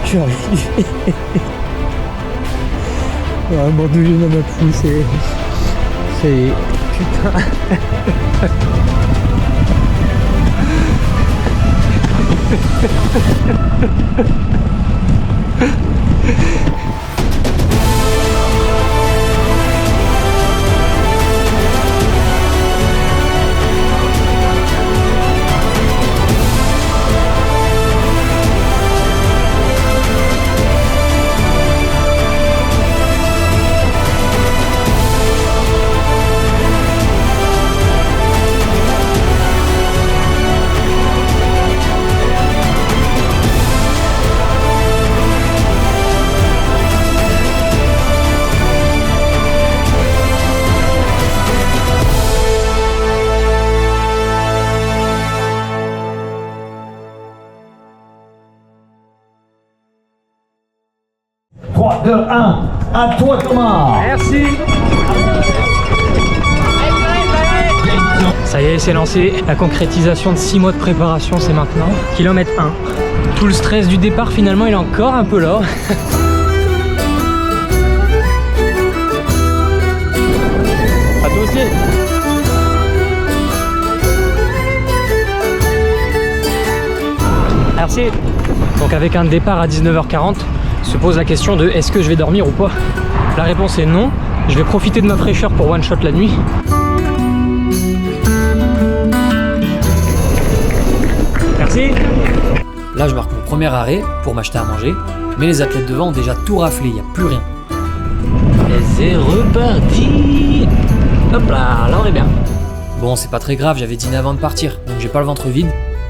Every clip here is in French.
Je suis arrivé. Vraiment d'où je m'a poussé. C'est putain. Trois, deux, un, à toi Thomas. Merci. Ça y est, c'est lancé. La concrétisation de 6 mois de préparation, c'est maintenant. Kilomètre 1. Tout le stress du départ, finalement, il est encore un peu là. À toi aussi. Merci. Donc avec un départ à 19h40, se pose la question de est-ce que je vais dormir ou pas. La réponse est non. Je vais profiter de ma fraîcheur pour one shot la nuit. Merci. Là je marque mon premier arrêt pour m'acheter à manger, mais les athlètes devant ont déjà tout raflé, il n'y a plus rien. Et c'est reparti. Hop là, là on est bien. Bon, c'est pas très grave, j'avais dîné avant de partir, donc j'ai pas le ventre vide.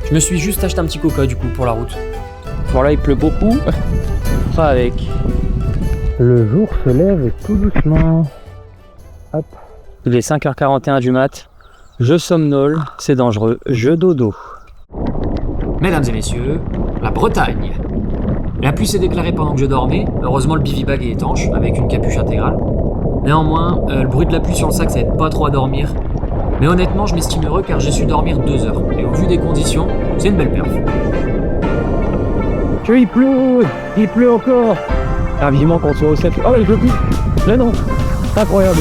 Je me suis juste acheté un petit coca du coup pour la route. Bon là il pleut beaucoup. Pas avec. Le jour se lève tout doucement. Hop. Il est 5h41 du mat. Je somnole, c'est dangereux, je dodo. Mesdames et messieurs, la Bretagne. La pluie s'est déclarée pendant que je dormais. Heureusement le bivy-bag est étanche, avec une capuche intégrale. Néanmoins, le bruit de la pluie sur le sac, ça aide pas trop à dormir. Mais honnêtement, je m'estime heureux car j'ai su dormir 2 heures. Et au vu des conditions, c'est une belle perf. Il pleut encore. Ah, vivement qu'on soit au 7. Oh, il pleut plus. Là non, incroyable.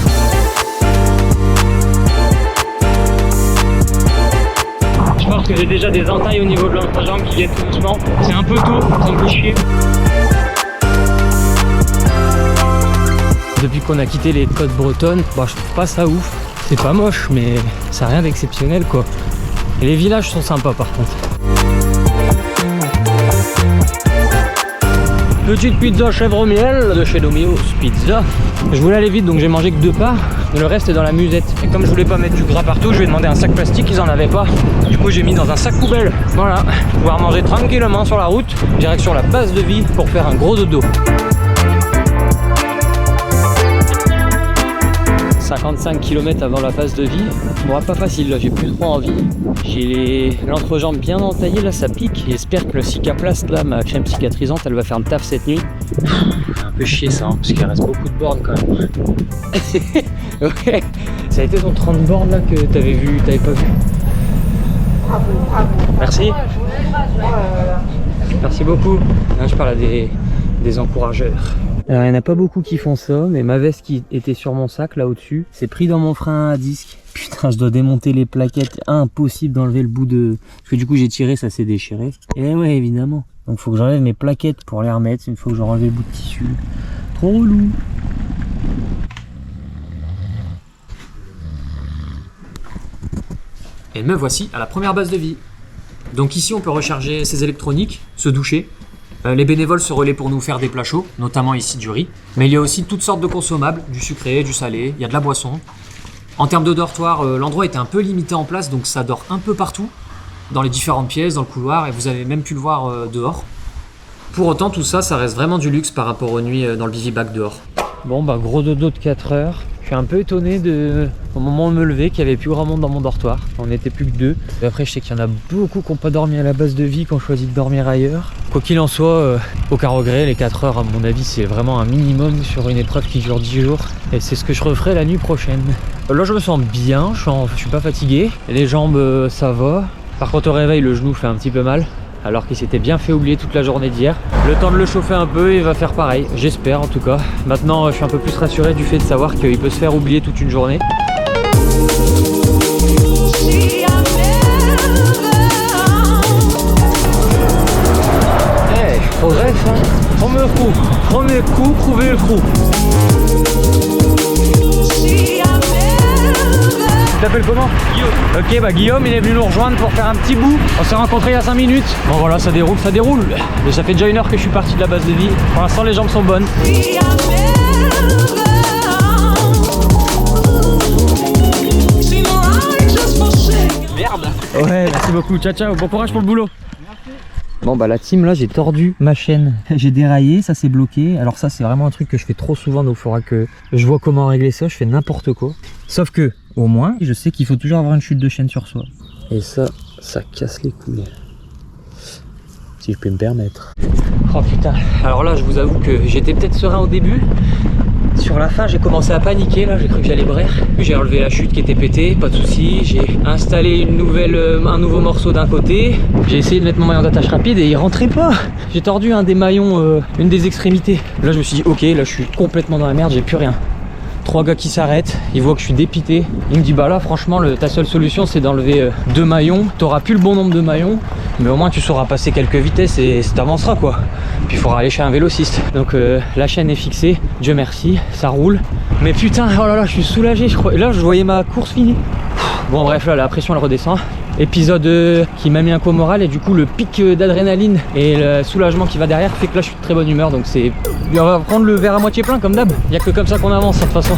Je pense que j'ai déjà des entailles au niveau de l'entrejambe qui viennent tout doucement. C'est un peu tôt, ça me fait chier. Depuis qu'on a quitté les côtes bretonnes, bah, je trouve pas ça ouf. C'est pas moche, mais ça n'a rien d'exceptionnel quoi. Et les villages sont sympas par contre. Petite pizza chèvre au miel de chez Domino's Pizza. Je voulais aller vite donc j'ai mangé que 2 parts, mais le reste est dans la musette. Et comme je voulais pas mettre du gras partout, je vais demander un sac plastique, ils en avaient pas. Du coup j'ai mis dans un sac poubelle. Voilà, pouvoir manger tranquillement sur la route, direction la base de vie pour faire un gros dodo. 55 km avant la phase de vie, bon pas facile là, j'ai plus trop envie. J'ai l'entrejambe bien entaillée là, ça pique. J'espère que le Cicaplast là, ma crème cicatrisante, elle va faire le taf cette nuit. Un peu chier ça, hein, parce qu'il reste beaucoup de bornes quand même. Ouais, ça a été ton 30 bornes là que t'avais vu, t'avais pas vu. Bravo, bravo. Merci. Merci beaucoup. Là, je parle à des encourageurs. Alors il n'y en a pas beaucoup qui font ça, mais ma veste qui était sur mon sac là au-dessus, c'est pris dans mon frein à disque. Putain, je dois démonter les plaquettes, impossible d'enlever le bout de... Parce que du coup j'ai tiré, ça s'est déchiré. Et ouais, évidemment. Donc faut que j'enlève mes plaquettes pour les remettre, une fois que j'aurai enlevé le bout de tissu. Trop relou. Et me voici à la première base de vie. Donc ici on peut recharger ses électroniques, se doucher. Les bénévoles se relaient pour nous faire des plats chauds, notamment ici du riz. Mais il y a aussi toutes sortes de consommables, du sucré, du salé, il y a de la boisson. En termes de dortoir, l'endroit était un peu limité en place, donc ça dort un peu partout, dans les différentes pièces, dans le couloir, et vous avez même pu le voir dehors. Pour autant, tout ça, ça reste vraiment du luxe par rapport aux nuits dans le bivy-bag dehors. Bon bah gros dodo de 4 heures. Je suis un peu étonné au moment de me lever qu'il n'y avait plus grand monde dans mon dortoir. On n'était plus que 2. Et après je sais qu'il y en a beaucoup qui n'ont pas dormi à la base de vie, qui ont choisi de dormir ailleurs. Quoi qu'il en soit, aucun regret, les 4 heures à mon avis c'est vraiment un minimum sur une épreuve qui dure 10 jours. Et c'est ce que je referai la nuit prochaine. Là je me sens bien, je suis pas fatigué. Les jambes ça va. Par contre au réveil le genou fait un petit peu mal. alors qu'il s'était bien fait oublier toute la journée d'hier. Le temps de le chauffer un peu, il va faire pareil, j'espère en tout cas. Maintenant, je suis un peu plus rassuré du fait de savoir qu'il peut se faire oublier toute une journée. Eh, je progresse, hein. Premier coup, prouver le coup. Tu t'appelles comment? Guillaume. Ok, bah Guillaume il est venu nous rejoindre pour faire un petit bout. On s'est rencontrés il y a 5 minutes. Bon voilà, ça déroule, ça déroule. Mais ça fait déjà 1 heure que je suis parti de la base de vie. Pour l'instant les jambes sont bonnes. Merde. Ouais, merci beaucoup. Ciao ciao, bon courage pour le boulot. Bon bah la team là j'ai tordu ma chaîne, j'ai déraillé, ça s'est bloqué. Alors ça c'est vraiment un truc que je fais trop souvent, donc il faudra que je vois comment régler ça, je fais n'importe quoi. Sauf que au moins je sais qu'il faut toujours avoir une chute de chaîne sur soi. Et ça casse les couilles. Si je peux me permettre. Oh putain, alors là je vous avoue que j'étais peut-être serein au début. Sur la fin j'ai commencé à paniquer, là j'ai cru que j'allais braire. J'ai enlevé la chute qui était pétée, pas de souci. J'ai installé un nouveau morceau d'un côté. J'ai essayé de mettre mon maillon d'attache rapide et il rentrait pas. J'ai tordu un des maillons, une des extrémités. Là je me suis dit ok, là je suis complètement dans la merde, j'ai plus rien. 3 gars qui s'arrêtent, ils voient que je suis dépité. Il me dit bah là franchement ta seule solution c'est d'enlever 2 maillons. T'auras plus le bon nombre de maillons, mais au moins tu sauras passer quelques vitesses et t'avanceras quoi. Puis il faudra aller chez un vélociste. Donc la chaîne est fixée, Dieu merci, ça roule. Mais putain, oh là là, je suis soulagé, je crois. Et là je voyais ma course finie. Bon bref, là la pression elle redescend. Épisode qui m'a mis un coup au moral et du coup le pic d'adrénaline et le soulagement qui va derrière fait que là je suis de très bonne humeur, donc c'est... On va prendre le verre à moitié plein comme d'hab, il n'y a que comme ça qu'on avance de toute façon.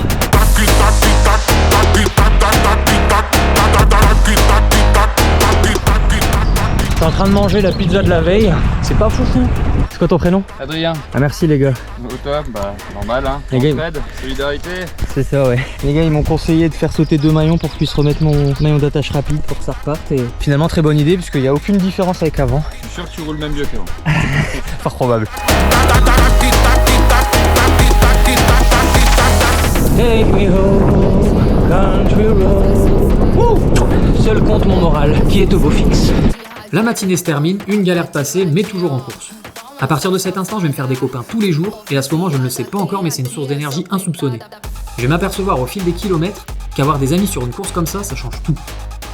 T'es en train de manger la pizza de la veille, c'est pas fou. C'est quoi ton prénom? Adrien. Ah merci les gars. Au top, bah normal hein. Les gars, Entraide, solidarité. c'est ça ouais. Les gars ils m'ont conseillé de faire sauter 2 maillons pour que je puisse remettre mon maillon d'attache rapide pour que ça reparte. Et finalement très bonne idée puisqu'il n'y a aucune différence avec avant. Je suis sûr que tu roules même mieux qu'avant. Fort probable. Take me home, country road. Woo! Seul compte mon moral qui est au beau fixe. La matinée se termine, une galère passée, mais toujours en course. À partir de cet instant, je vais me faire des copains tous les jours, et à ce moment, je ne le sais pas encore, mais c'est une source d'énergie insoupçonnée. Je vais m'apercevoir au fil des kilomètres qu'avoir des amis sur une course comme ça change tout.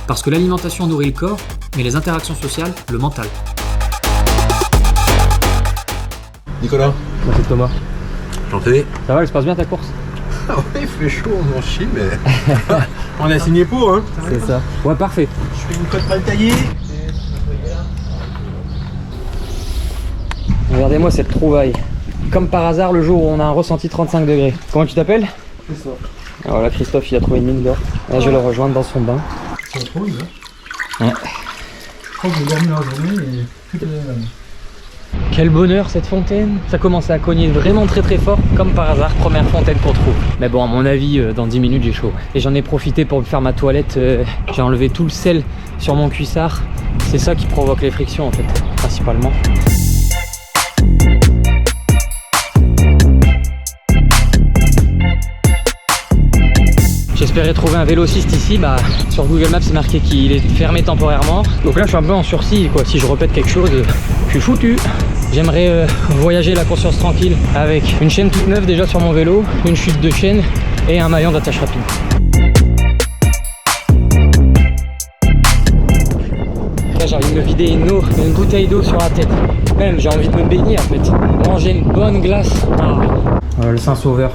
Parce que l'alimentation nourrit le corps, mais les interactions sociales, le mental. Nicolas. Moi c'est Thomas. Enchanté. Ça va, elle se passe bien ta course? Ah ouais, il fait chaud, on en chie, mais on a signé pour, hein. C'est ça. Ouais, parfait. Je fais une cote mal taillée. Regardez-moi cette trouvaille. Comme par hasard, le jour où on a un ressenti 35 degrés. Comment tu t'appelles? C'est ça. Alors là, Christophe, il a trouvé une mine d'or. Là, je vais le rejoindre dans son bain. C'est trop, là. Ouais. Je crois que j'ai dormi la journée et tout est là. Quel bonheur cette fontaine. Ça commence à cogner vraiment très très fort. Comme par hasard, première fontaine qu'on trouve. Mais bon, à mon avis, dans 10 minutes, j'ai chaud. Et j'en ai profité pour me faire ma toilette. J'ai enlevé tout le sel sur mon cuissard. C'est ça qui provoque les frictions en fait, principalement. J'espérais trouver un vélociste ici, bah sur Google Maps c'est marqué qu'il est fermé temporairement. Donc là je suis un peu en sursis quoi, si je répète quelque chose, je suis foutu. J'aimerais voyager la conscience tranquille avec une chaîne toute neuve déjà sur mon vélo, une chute de chaîne et un maillon d'attache rapide. Là j'ai envie de me vider une bouteille d'eau sur la tête. Même j'ai envie de me baigner en fait. Manger une bonne glace. Ah. Le Saint-Sauveur.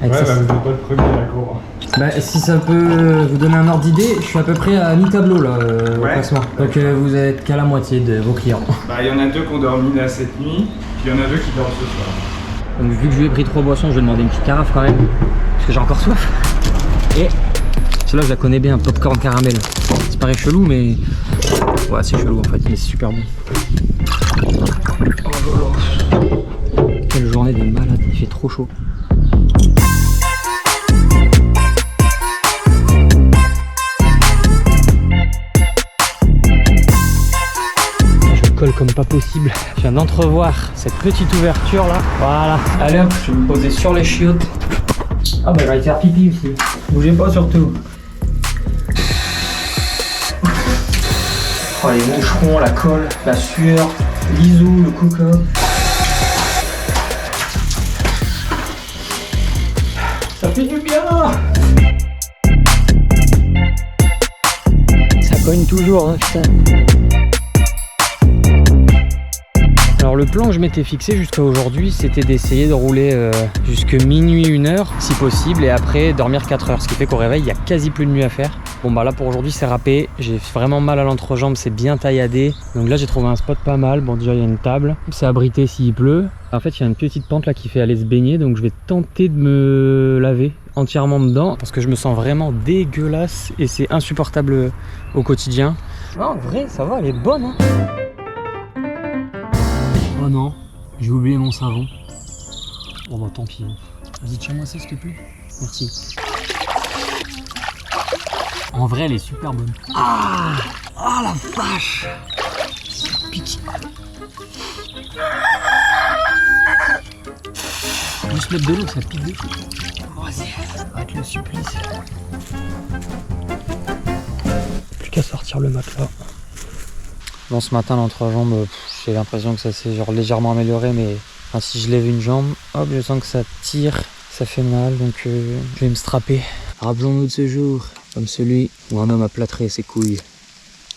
Ouais, bah vous n'êtes pas le premier à la cour. Bah, si ça peut vous donner un ordre d'idée, je suis à peu près à mi-tableau là au classement. Donc vous êtes qu'à la moitié de vos clients. Bah, il y en a 2 qui ont dormi là cette nuit, puis il y en a 2 qui dorment ce soir. Donc vu que je lui ai pris 3 boissons, je vais demander une petite carafe quand même, parce que j'ai encore soif. Et celle-là je la connais bien, popcorn caramel. C'est pareil chelou mais... Ouais c'est chelou en fait, mais c'est super bon. Oh là là. Quelle journée de malade, il fait trop chaud. Comme pas possible. Je viens d'entrevoir cette petite ouverture là. Voilà. Allez hop, je vais me poser sur les chiottes. Ah bah j'allais faire pipi aussi. Bougez pas surtout. Oh, les moucherons, la colle, la sueur, l'isou, le coca. Ça fait du bien. Ça cogne toujours, hein, putain. Alors le plan que je m'étais fixé jusqu'à aujourd'hui, c'était d'essayer de rouler jusque minuit, 1h si possible, et après dormir 4 heures, ce qui fait qu'au réveil il n'y a quasi plus de nuit à faire. Bon bah là pour aujourd'hui c'est râpé, j'ai vraiment mal à l'entrejambe, c'est bien tailladé. Donc là j'ai trouvé un spot pas mal, bon déjà il y a une table, c'est abrité s'il pleut. En fait il y a une petite pente là qui fait aller se baigner, donc je vais tenter de me laver entièrement dedans parce que je me sens vraiment dégueulasse et c'est insupportable au quotidien. Non, en vrai ça va, elle est bonne hein. Oh non, j'ai oublié mon savon. Bon bah tant pis. Vas-y, tiens-moi ça s'il te plaît. Merci. En vrai, elle est super bonne. Ah, oh la vache. Ça pique. Juste mettre de l'eau, ça pique de fou. Vas-y, ça va être le supplice. Plus qu'à sortir le matelas. Bon, ce matin, l'entrejambe, j'ai l'impression que ça s'est genre légèrement amélioré, mais enfin, si je lève une jambe, hop, je sens que ça tire, ça fait mal, donc je vais me strapper. Rappelons-nous de ce jour, comme celui où un homme a plâtré ses couilles.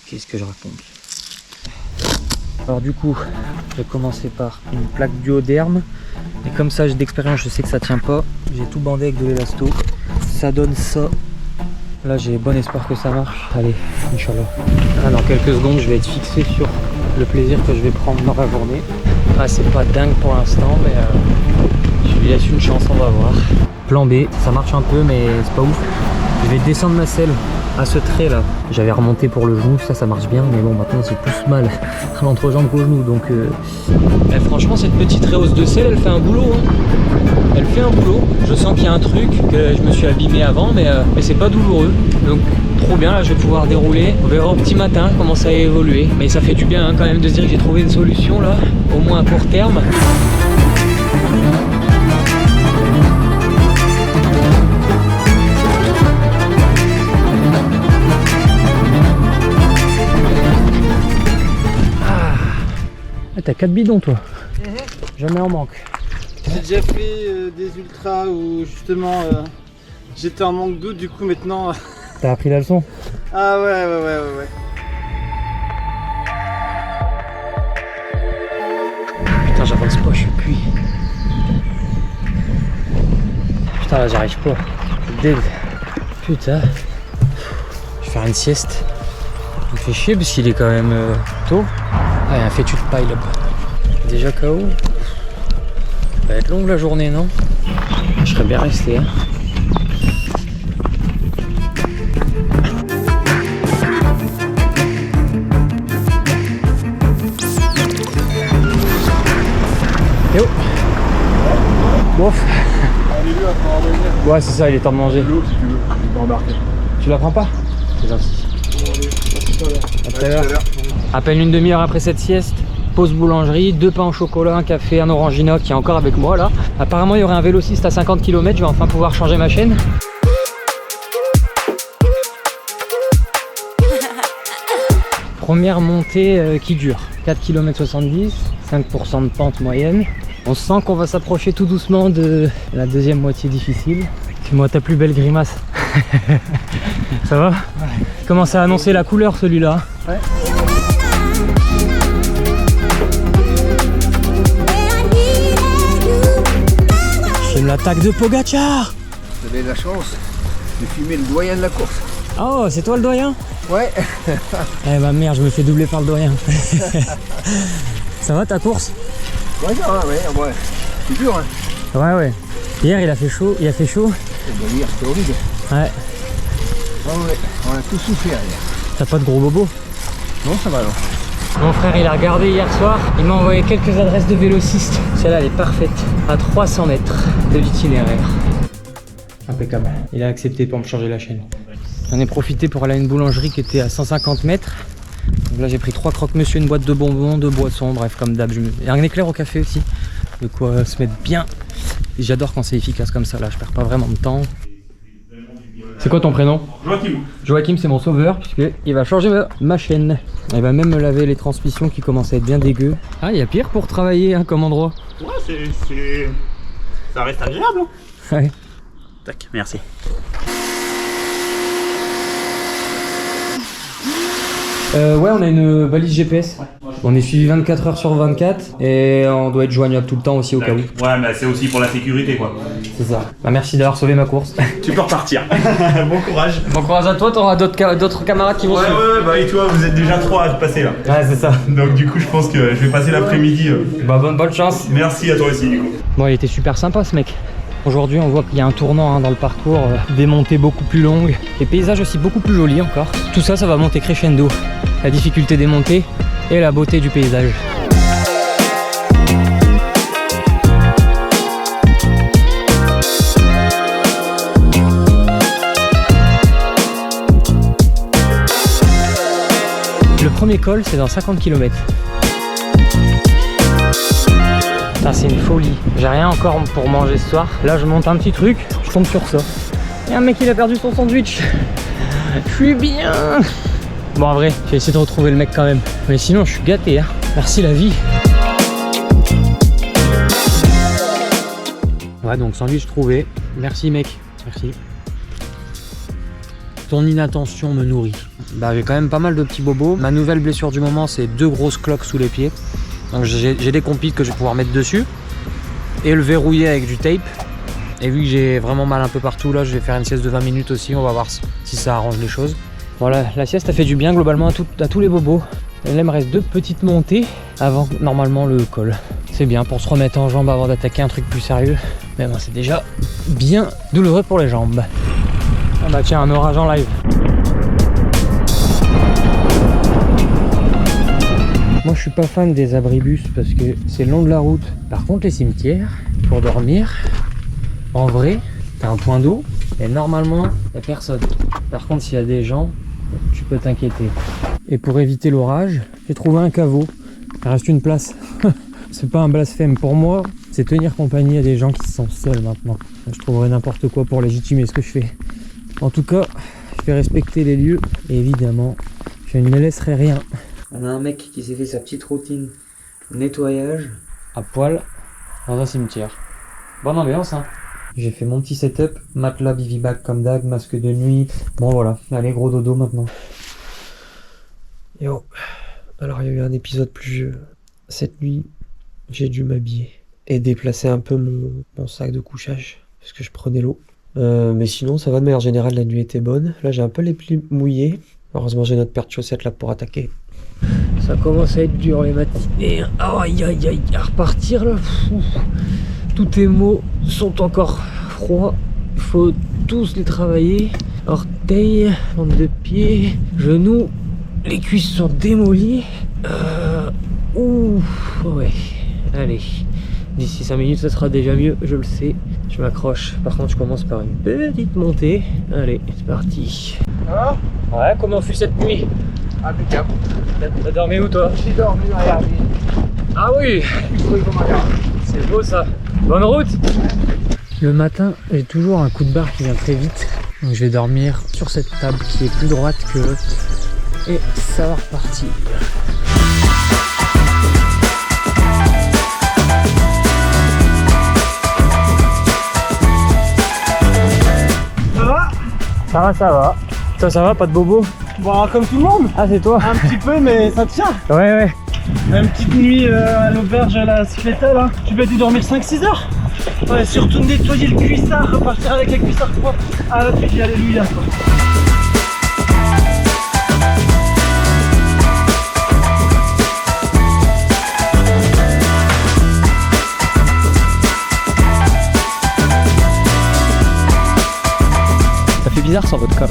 Qu'est-ce que je raconte? Alors du coup, je vais commencer par une plaque duoderme, et comme ça, j'ai d'expérience, je sais que ça tient pas. J'ai tout bandé avec de l'élasto, ça donne ça. Là j'ai bon espoir que ça marche. Allez, Inch'Allah. Ah, dans quelques secondes je vais être fixé sur le plaisir que je vais prendre dans la journée. Ah, c'est pas dingue pour l'instant mais je lui laisse une chance, on va voir. Plan B, ça marche un peu mais c'est pas ouf. Je vais descendre ma selle à ce trait là. J'avais remonté pour le genou, ça marche bien, mais bon maintenant c'est plus mal à l'entrejambe qu'au genou, donc franchement cette petite rehausse de selle elle fait un boulot hein. Elle fait un boulot, je sens qu'il y a un truc, que je me suis abîmé avant, mais c'est pas douloureux. Donc trop bien, là je vais pouvoir dérouler. On verra au petit matin comment ça a évolué. Mais ça fait du bien hein, quand même de se dire que j'ai trouvé une solution là, au moins à court terme. Ah, t'as 4 bidons toi. Jamais en manque. J'ai déjà fait des ultras où justement j'étais en manque d'eau, du coup maintenant... T'as appris la leçon? Ah ouais. Putain, j'avance pas, je suis cuit. Putain, là j'arrive pas. Dead. Putain. Je vais faire une sieste. Ça me fait chier parce qu'il est quand même tôt. Ah, il y a un fétu de paille là-bas. Déjà KO. Ça va être longue la journée, non? Je serais bien resté. Hein. Yo. Bof. Ouais, c'est ça, il est temps de manger. L'eau si tu veux, tu peux embarquer. Tu la prends pas? C'est gentil. À tout à l'heure. À peine une demi-heure après cette sieste. Pause boulangerie, 2 pains au chocolat, un café, un orangina qui est encore avec moi là. Apparemment il y aurait un vélociste à 50 km, je vais enfin pouvoir changer ma chaîne. Première montée qui dure, 4 km 70, 5% de pente moyenne. On sent qu'on va s'approcher tout doucement de la deuxième moitié difficile. Fais-moi ta plus belle grimace. Ça va? Ouais. Il commence à annoncer la couleur celui-là. Ouais. J'aime l'attaque de Pogacar. Vous avez la chance de filmer le doyen de la course. Oh, c'est toi le doyen? Ouais. Eh bah merde, je me fais doubler par le doyen. Ça va ta course? Ouais, c'est dur hein. Ouais. Hier il a fait chaud, Hier c'était horrible. Ouais. Ouais, on a tout souffert hier. T'as pas de gros bobos? Non, ça va alors. Mon frère il a regardé hier soir, il m'a envoyé quelques adresses de vélocistes. Celle-là elle est parfaite, à 300 mètres de l'itinéraire. Impeccable, il a accepté pour me changer la chaîne. J'en ai profité pour aller à une boulangerie qui était à 150 mètres. Donc là j'ai pris 3 croque-monsieur, une boîte de bonbons, 2 boissons, bref comme d'hab. Et un éclair au café aussi, de quoi se mettre bien. Et j'adore quand c'est efficace comme ça, là je perds pas vraiment de temps. C'est quoi ton prénom? Joachim. Joachim, c'est mon sauveur, puisqu'il va changer ma chaîne. Il va même me laver les transmissions qui commencent à être bien dégueu. Ah, il y a pire pour travailler hein, comme endroit. Ouais, ça reste agréable. Ouais. Tac, merci. Ouais, on a une balise GPS. On est suivi 24 heures sur 24 et on doit être joignable tout le temps aussi au cas où. Ouais, mais c'est aussi pour la sécurité quoi. C'est ça. Bah, merci d'avoir sauvé ma course. Tu peux repartir. Bon courage. Bon courage à toi, t'auras d'autres camarades qui vont suivre. Ouais, bah et toi, vous êtes déjà 3 à passer là. Ouais, c'est ça. Donc du coup, je pense que je vais passer l'après-midi. Bah, bonne chance. Merci à toi aussi du coup. Bon, il était super sympa ce mec. Aujourd'hui, on voit qu'il y a un tournant hein, dans le parcours, des montées beaucoup plus longues, les paysages aussi beaucoup plus jolis encore. Tout ça, ça va monter crescendo. La difficulté des montées et la beauté du paysage. Le premier col, c'est dans 50 km. C'est une folie. J'ai rien encore pour manger ce soir. Là, je monte un petit truc, je tombe sur ça. Il y a un mec qui a perdu son sandwich. Je suis bien. Bon, en vrai, j'ai essayé de retrouver le mec quand même. Mais sinon, je suis gâté. Hein. Merci la vie. Ouais, donc sandwich trouvé. Merci mec. Merci. Ton inattention me nourrit. Bah, j'ai quand même pas mal de petits bobos. Ma nouvelle blessure du moment, c'est 2 grosses cloques sous les pieds. Donc j'ai des compites que je vais pouvoir mettre dessus et le verrouiller avec du tape. Et vu que j'ai vraiment mal un peu partout, là je vais faire une sieste de 20 minutes aussi, on va voir si ça arrange les choses. Voilà, la sieste a fait du bien globalement à tous les bobos. Et là il me reste 2 petites montées avant normalement le col. C'est bien pour se remettre en jambes avant d'attaquer un truc plus sérieux. Mais bon, c'est déjà bien douloureux pour les jambes. Ah bah tiens, un orage en live. Moi je suis pas fan des abribus parce que c'est le long de la route. Par contre les cimetières, pour dormir, en vrai, t'as un point d'eau et normalement y'a personne. Par contre s'il y a des gens, tu peux t'inquiéter. Et pour éviter l'orage, j'ai trouvé un caveau. Il reste une place. C'est pas un blasphème pour moi, c'est tenir compagnie à des gens qui sont seuls maintenant. Je trouverai n'importe quoi pour légitimer ce que je fais. En tout cas, je vais respecter les lieux et évidemment, je ne me laisserai rien. On a un mec qui s'est fait sa petite routine nettoyage à poil dans un cimetière. Bonne ambiance hein. J'ai fait mon petit setup, matelas, bivibac comme d'hab, masque de nuit. Bon voilà, allez gros dodo maintenant. Yo, alors il y a eu un épisode pluvieux. Cette nuit, j'ai dû m'habiller et déplacer un peu mon sac de couchage parce que je prenais l'eau. Mais sinon ça va de manière générale, la nuit était bonne. Là j'ai un peu les plis mouillés. Heureusement j'ai notre paire de chaussettes là pour attaquer. Ça commence à être dur les matinées. Aïe aïe aïe, à repartir là. Tous tes mots sont encore froids. Il faut tous les travailler. Orteils, plante de pied, genoux. Les cuisses sont démolies. Ouf, ouais. Allez. D'ici 5 minutes, ça sera déjà mieux, je le sais. Je m'accroche. Par contre, je commence par une petite montée. Allez, c'est parti. Ah, Ouais, comment fut cette nuit? impeccable. T'as dormi où toi? J'ai dormi dans la rue. Ah oui, c'est beau ça. Bonne route. Le matin, j'ai toujours un coup de barre qui vient très vite. Donc je vais dormir sur cette table qui est plus droite que eux. Et ça va repartir. Ça va? Ça va. Toi ça va, pas de bobo? Bon, comme tout le monde. Ah c'est toi? Un petit peu, mais ça tient. Ouais. Une petite nuit à l'auberge à la Cifletta là. Tu peux dû dormir 5-6 heures. Ouais, surtout nettoyer le cuissard, repartir avec les cuissards propres. Ah là tu dis alléluia quoi. Ça fait bizarre sans votre cas.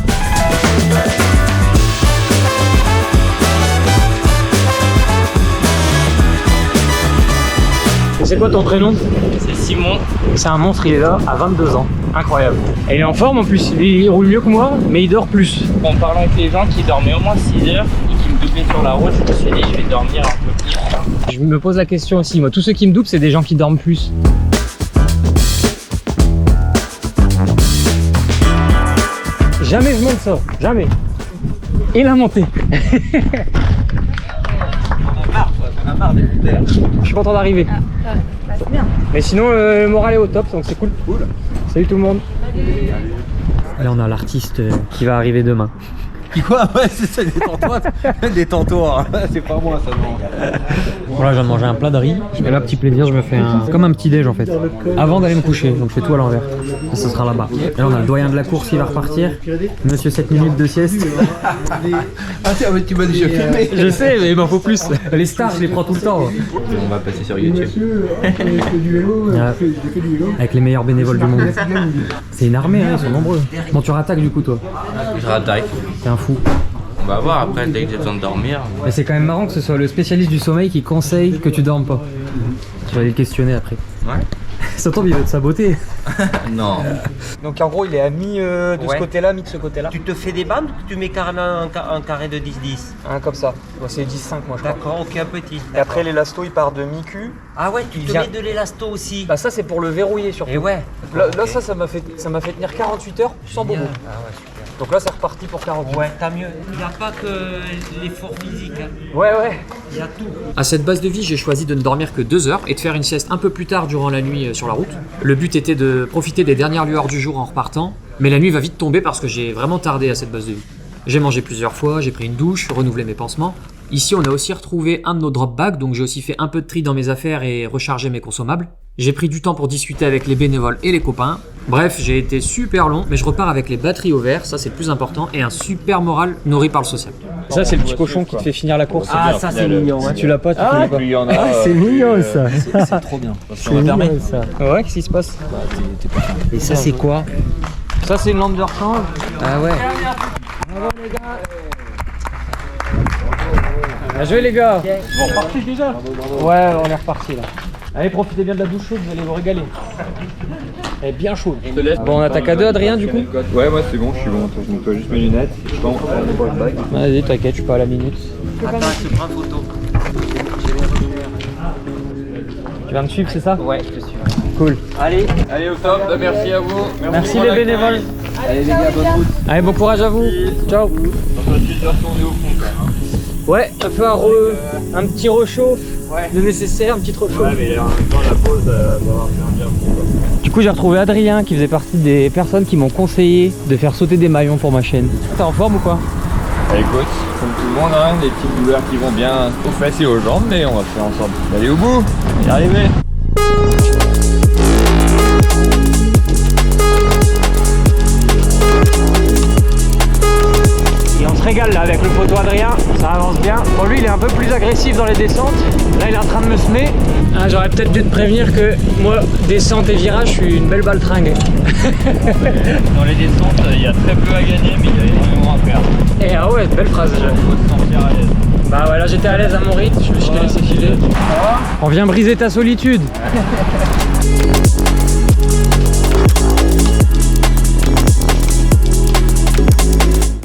C'est quoi ton prénom? C'est Simon. C'est un monstre, il est là à 22 ans. Incroyable. Et il est en forme en plus, il roule mieux que moi, mais il dort plus. En parlant avec les gens qui dormaient au moins 6 heures et qui me doublaient sur la route, je me suis dit je vais dormir un peu plus. Je me pose la question aussi, moi, tous ceux qui me doublent, c'est des gens qui dorment plus. Jamais je monte ça, jamais. Il a monté. On a marre d'être terre. Je suis content d'arriver. Bah, c'est bien. Mais sinon, le moral est au top, donc c'est cool. Cool. Salut tout le monde. Là, on a l'artiste qui va arriver demain. Quoi? Ouais, c'est ça, détends-toi. Détends-toi. C'est pas moi, ça, non. Voilà, je viens de manger un plat de riz. Et là, petit plaisir, je me fais comme un petit déj en fait. Avant d'aller me coucher, donc je fais tout à l'envers. Et ce sera là-bas. Et là, on a le doyen de la course qui va repartir. Monsieur 7 minutes de sieste. Ah, tu m'as déjà filmé. Je sais, mais il m'en faut plus. Les stars, je les prends tout le temps. On va passer sur YouTube. Ouais. Avec les meilleurs bénévoles du monde. C'est une armée, hein, ils sont nombreux. Bon, tu rattaques du coup, toi. Je rattaque. T'es un fou. On va voir après dès que j'ai besoin de dormir. Mais c'est quand même marrant que ce soit le spécialiste du sommeil qui conseille que tu dormes pas. Tu vas aller le questionner après. Ouais. Ça tombe, il veut te saboter. Non. Donc en gros il est à mi de ce côté-là, mi de ce côté-là. Tu te fais des bandes ou tu mets carrément un carré de 10-10? Comme ça. Bon, c'est 10-5 moi je crois. D'accord, ok, un petit. Et après l'élasto il part de mi-cul. Ah ouais, tu il te vient- mets de l'élasto aussi. Bah ça c'est pour le verrouiller surtout. Et ouais. Là, Ok. là, ça m'a fait tenir 48 heures sans bobo. Génial. Ah ouais, super. Donc là c'est reparti pour 48. Ouais, t'as mieux. Il n'y a pas que l'effort physique. Hein. Ouais ouais. Il y a tout. À cette base de vie, j'ai choisi de ne dormir que 2 heures et de faire une sieste un peu plus tard durant la nuit sur la route. Le but était de profiter des dernières lueurs du jour en repartant, mais la nuit va vite tomber parce que j'ai vraiment tardé à cette base de vie. J'ai mangé plusieurs fois, j'ai pris une douche, renouvelé mes pansements. Ici, on a aussi retrouvé un de nos drop bags, donc j'ai aussi fait un peu de tri dans mes affaires et rechargé mes consommables. J'ai pris du temps pour discuter avec les bénévoles et les copains. Bref, j'ai été super long, mais je repars avec les batteries au vert, ça c'est le plus important, et un super moral nourri par le social. Ça, c'est le petit cochon qui te fait finir la course. Ah, ça c'est mignon. Si tu l'as pas, tu finis pas. Plus il y en a, Ah, c'est mignon ça. c'est trop bien. C'est mignon ça. Ouais, qu'est-ce qui se passe? Et ça, c'est quoi? Ça, c'est une lampe de rechange. Ah ouais. Bien joué les gars. Vous repartez déjà? Ouais, on est reparti là. Allez, profitez bien de la douche chaude, vous allez vous régaler. Elle est bien chaude. Bon, on attaque à deux, Adrien, du coup? Ouais, moi c'est bon, je suis bon. Je nettoie juste mes lunettes. Je pense à la bague. Vas-y, t'inquiète, je suis pas à la minute. Attends, je te prends photo. Tu vas me suivre, c'est ça? Ouais, je te suis. Cool. Allez. Allez, au top. Merci à vous. Merci les bénévoles. Allez les gars, bonne route. Allez, bon courage à vous. Ciao. On va essayer de retourner au fond quand même. Ouais, un peu un petit réchauffe. Ouais. Le nécessaire, un petit réchauffe. Ouais, mais en même temps, la pause va avoir fait un bien petit peu. Du coup, j'ai retrouvé Adrien qui faisait partie des personnes qui m'ont conseillé de faire sauter des maillons pour ma chaîne. T'es en forme ou quoi? Bah, écoute, comme tout le monde, hein, des petites douleurs qui vont bien aux fesses et aux jambes, mais on va faire en sorte d'aller au bout. Y arriver. Et on se régale là avec le poteau Adrien, ça avance bien. Bon, lui il est un peu plus agressif dans les descentes. Là il est en train de me semer. Ah, j'aurais peut-être dû te prévenir que moi, descente et virage, je suis une belle baltringue. Dans les descentes, il y a très peu à gagner, mais il y a énormément à perdre. Et ah ouais, belle phrase. Il faut se sentir à l'aise. Bah ouais, là j'étais à l'aise à mon rythme, je t'ai laissé filer. On vient briser ta solitude.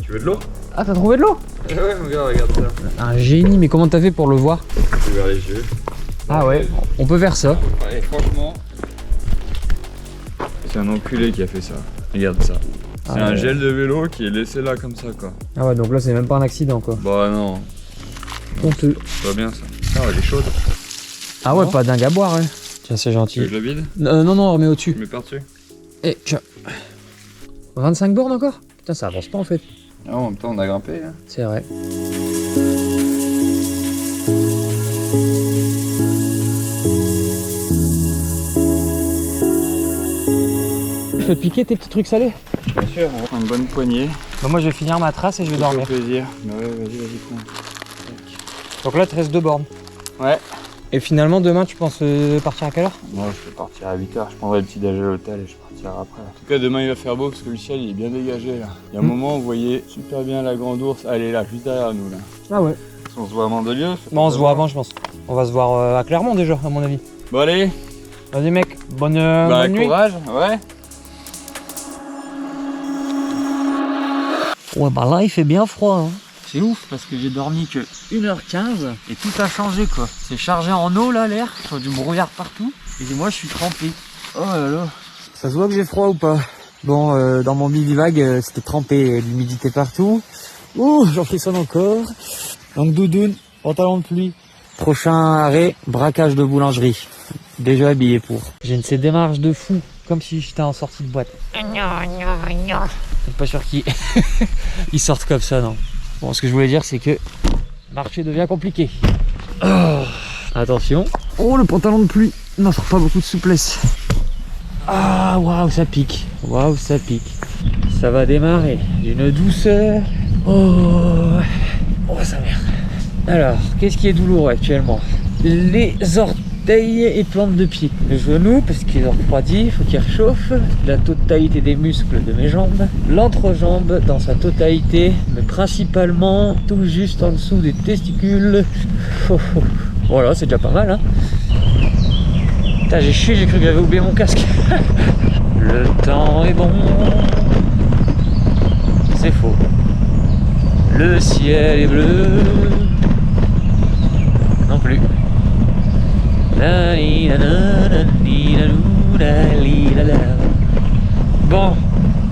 Tu veux de l'eau? Ah, t'as trouvé de l'eau? Ouais, mon gars, regarde ça. Un génie, mais comment t'as fait pour le voir? J'ai ouvert les yeux. Ah ouais, on peut faire ça. Ouais, franchement, c'est un enculé qui a fait ça. Regarde ça. C'est un gel de vélo qui est laissé là comme ça, quoi. Ah ouais, donc là c'est même pas un accident quoi. Bah non, Honteux. ça va bien ça. Ah, elle est chaude. Ah ouais, pas dingue à boire, hein. Tiens, c'est Tu gentil. veux que je la vide? Non, remets au-dessus. Je mets par-dessus. Et tiens. 25 bornes encore? Putain, ça avance pas en fait. Ah, en même temps, on a grimpé. Hein. C'est vrai. Je peux te piquer tes petits trucs salés? Bien sûr, on prend une bonne poignée. Bah moi je vais finir ma trace et je vais dormir. plaisir. Bah ouais, vas-y, prends. Donc là, il te reste 2 bornes. Ouais. Et finalement, demain, tu penses partir à quelle heure? Moi, je vais partir à 8h. Je prendrai le petit déjeuner à l'hôtel et je partirai après. En tout cas, demain, il va faire beau parce que le ciel, il est bien dégagé là. Il y a un moment, vous voyez super bien la grande ours. Elle est là, juste derrière nous là. Ah ouais. On se voit à Mandelieu. Bon, on se voit avant, je pense. On va se voir à Clermont déjà, à mon avis. Bon, allez. Vas-y, mec. Bonne nuit. Courage, ouais. Ouais, bah là, il fait bien froid. Hein. C'est ouf parce que j'ai dormi que 1h15 et tout a changé quoi. C'est chargé en eau là, l'air. Il y a du brouillard partout. Et moi, je suis trempé. Oh là là. Ça se voit que j'ai froid ou pas? Bon, dans mon bivouac, c'était trempé, l'humidité partout. Ouh, j'en frissonne encore. Donc doudoune, pantalon de pluie. Prochain arrêt, braquage de boulangerie. Déjà habillé pour. J'ai une ces démarches de fou, comme si j'étais en sortie de boîte. C'est pas sûr qu'ils ils sortent comme ça, non. Bon, ce que je voulais dire, c'est que marcher devient compliqué. Oh, attention. Oh, le pantalon de pluie n'offre pas beaucoup de souplesse. Ah, waouh, ça pique. Waouh, ça pique. Ça va démarrer d'une douceur. Oh, sa mère. Alors, qu'est-ce qui est douloureux actuellement? Les orteils et plantes de pied. Le genou, parce qu'il est refroidi, il faut qu'il réchauffe. La totalité des muscles de mes jambes. L'entrejambe dans sa totalité, mais principalement tout juste en dessous des testicules. Voilà, c'est déjà pas mal, hein. Putain, j'ai chié, j'ai cru que j'avais oublié mon casque. Le temps est bon. C'est faux. Le ciel est bleu. Non plus. Bon,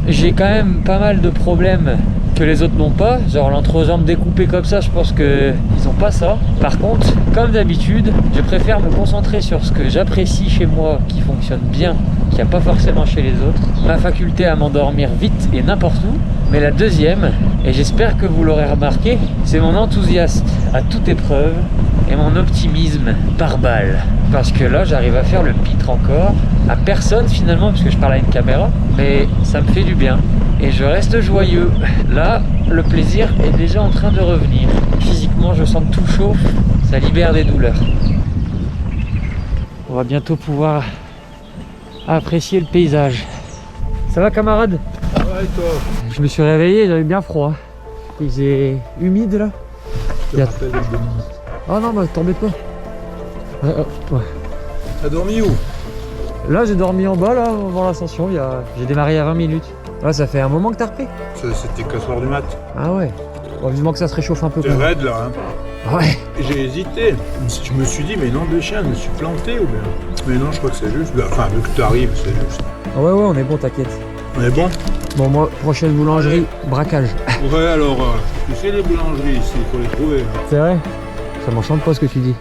j'ai quand même pas mal de problèmes que les autres n'ont pas, genre l'entrejambe découpée comme ça, je pense qu'ils n'ont pas ça. Par contre, comme d'habitude, je préfère me concentrer sur ce que j'apprécie chez moi, qui fonctionne bien, qu'il n'y a pas forcément chez les autres. Ma faculté à m'endormir vite et n'importe où. Mais la deuxième, et j'espère que vous l'aurez remarqué, c'est mon enthousiasme à toute épreuve et mon optimisme par balle. Parce que là, j'arrive à faire le pitre encore, à personne finalement, parce que je parle à une caméra, mais ça me fait du bien. Et je reste joyeux. Là, le plaisir est déjà en train de revenir. Physiquement, je sens que tout chauffe, ça libère des douleurs. On va bientôt pouvoir apprécier le paysage. Ça va, camarade? Ouais, toi? Je me suis réveillé, j'avais bien froid. Il faisait humide là. Je te rappelle le demi. Oh non, bah t'embête pas. Ouais. T'as dormi où? Là, j'ai dormi en bas, là, avant l'ascension. J'ai démarré il y a 20 minutes. Là, ça fait un moment que t'as repris. C'était 4 h du mat. Ah ouais. Bon, vivement que ça se réchauffe un peu. T'es raide là, hein. Ouais. J'ai hésité. Je me suis dit, mais non, de chien, je me suis planté ou bien. Mais non, je crois que c'est juste. Enfin, vu que tu arrives, c'est juste. Ouais, on est bon, t'inquiète. On est bon? Bon, moi, prochaine boulangerie, braquage. Ouais, alors, tu sais, les boulangeries ici, il faut les trouver. Hein. C'est vrai? Ça m'enchante pas ce que tu dis.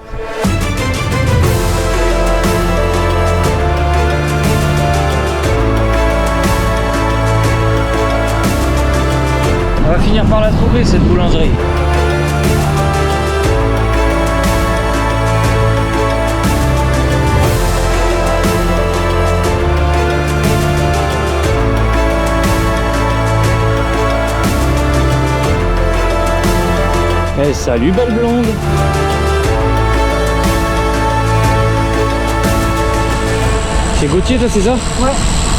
On va finir par la trouver, cette boulangerie. Eh, salut belle blonde. C'est Gauthier, toi, c'est ça? Ouais.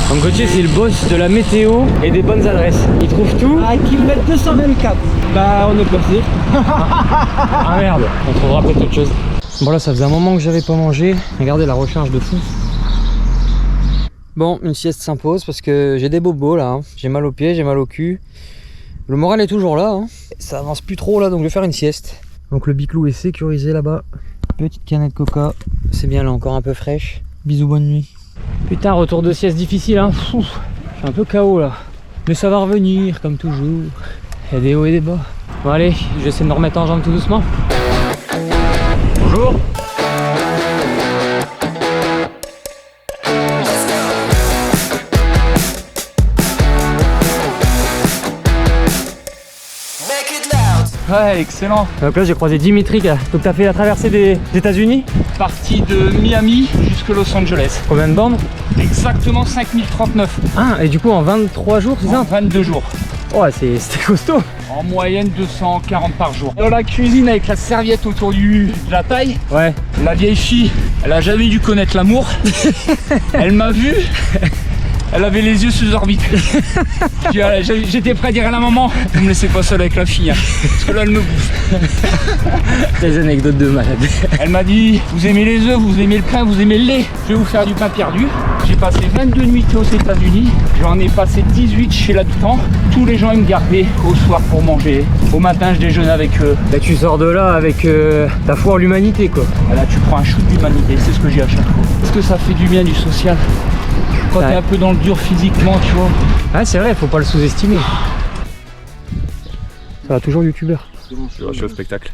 Donc Gauthier, c'est le boss de la météo et des bonnes adresses. Il trouve tout. À kilomètre 224. Bah, on est passé. Ah merde. On trouvera peut-être autre chose. Bon, là, ça faisait un moment que j'avais pas mangé. Regardez la recharge de fou. Bon, une sieste s'impose parce que j'ai des bobos là. Hein. J'ai mal aux pieds, j'ai mal au cul. Le moral est toujours là, hein. Ça avance plus trop là, donc je vais faire une sieste. Donc le biclou est sécurisé là-bas. Petite canette coca, c'est bien là, encore un peu fraîche. Bisous, bonne nuit. Putain, retour de sieste difficile, hein. Pfff, je suis un peu KO là. Mais ça va revenir, comme toujours. Il y a des hauts et des bas. Bon allez, je vais essayer de me remettre en jambe tout doucement. Bonjour. Ouais, excellent. Donc là j'ai croisé Dimitri. Donc t'as fait la traversée des États-Unis? Parti de Miami jusqu'à Los Angeles. Combien de bornes? Exactement 5039. Ah, et du coup en 23 jours, c'est ça? 22 jours. Ouais, c'était costaud. En moyenne 240 par jour. Dans la cuisine avec la serviette autour de la taille. Ouais. La vieille fille, elle a jamais dû connaître l'amour. Elle m'a vu. Elle avait les yeux sous orbite. J'étais prêt à dire à la maman, vous me laissez pas seul avec la fille, hein, parce que là elle me bouffe. Des anecdotes de malade. Elle m'a dit, vous aimez les œufs, vous aimez le pain, vous aimez le lait. Je vais vous faire du pain perdu. J'ai passé 22 nuits aux États-Unis. J'en ai passé 18 chez l'habitant. Tous les gens ils me gardaient au soir pour manger. Au matin je déjeunais avec eux. Là tu sors de là avec ta foi en l'humanité quoi. Là tu prends un shoot d'humanité, c'est ce que j'ai à chaque fois. Est-ce que ça fait du bien du social? quand t'es un peu dans le dur physiquement, tu vois. Ah, c'est vrai, faut pas le sous-estimer. Ça va toujours youtubeur. Je suis au spectacle.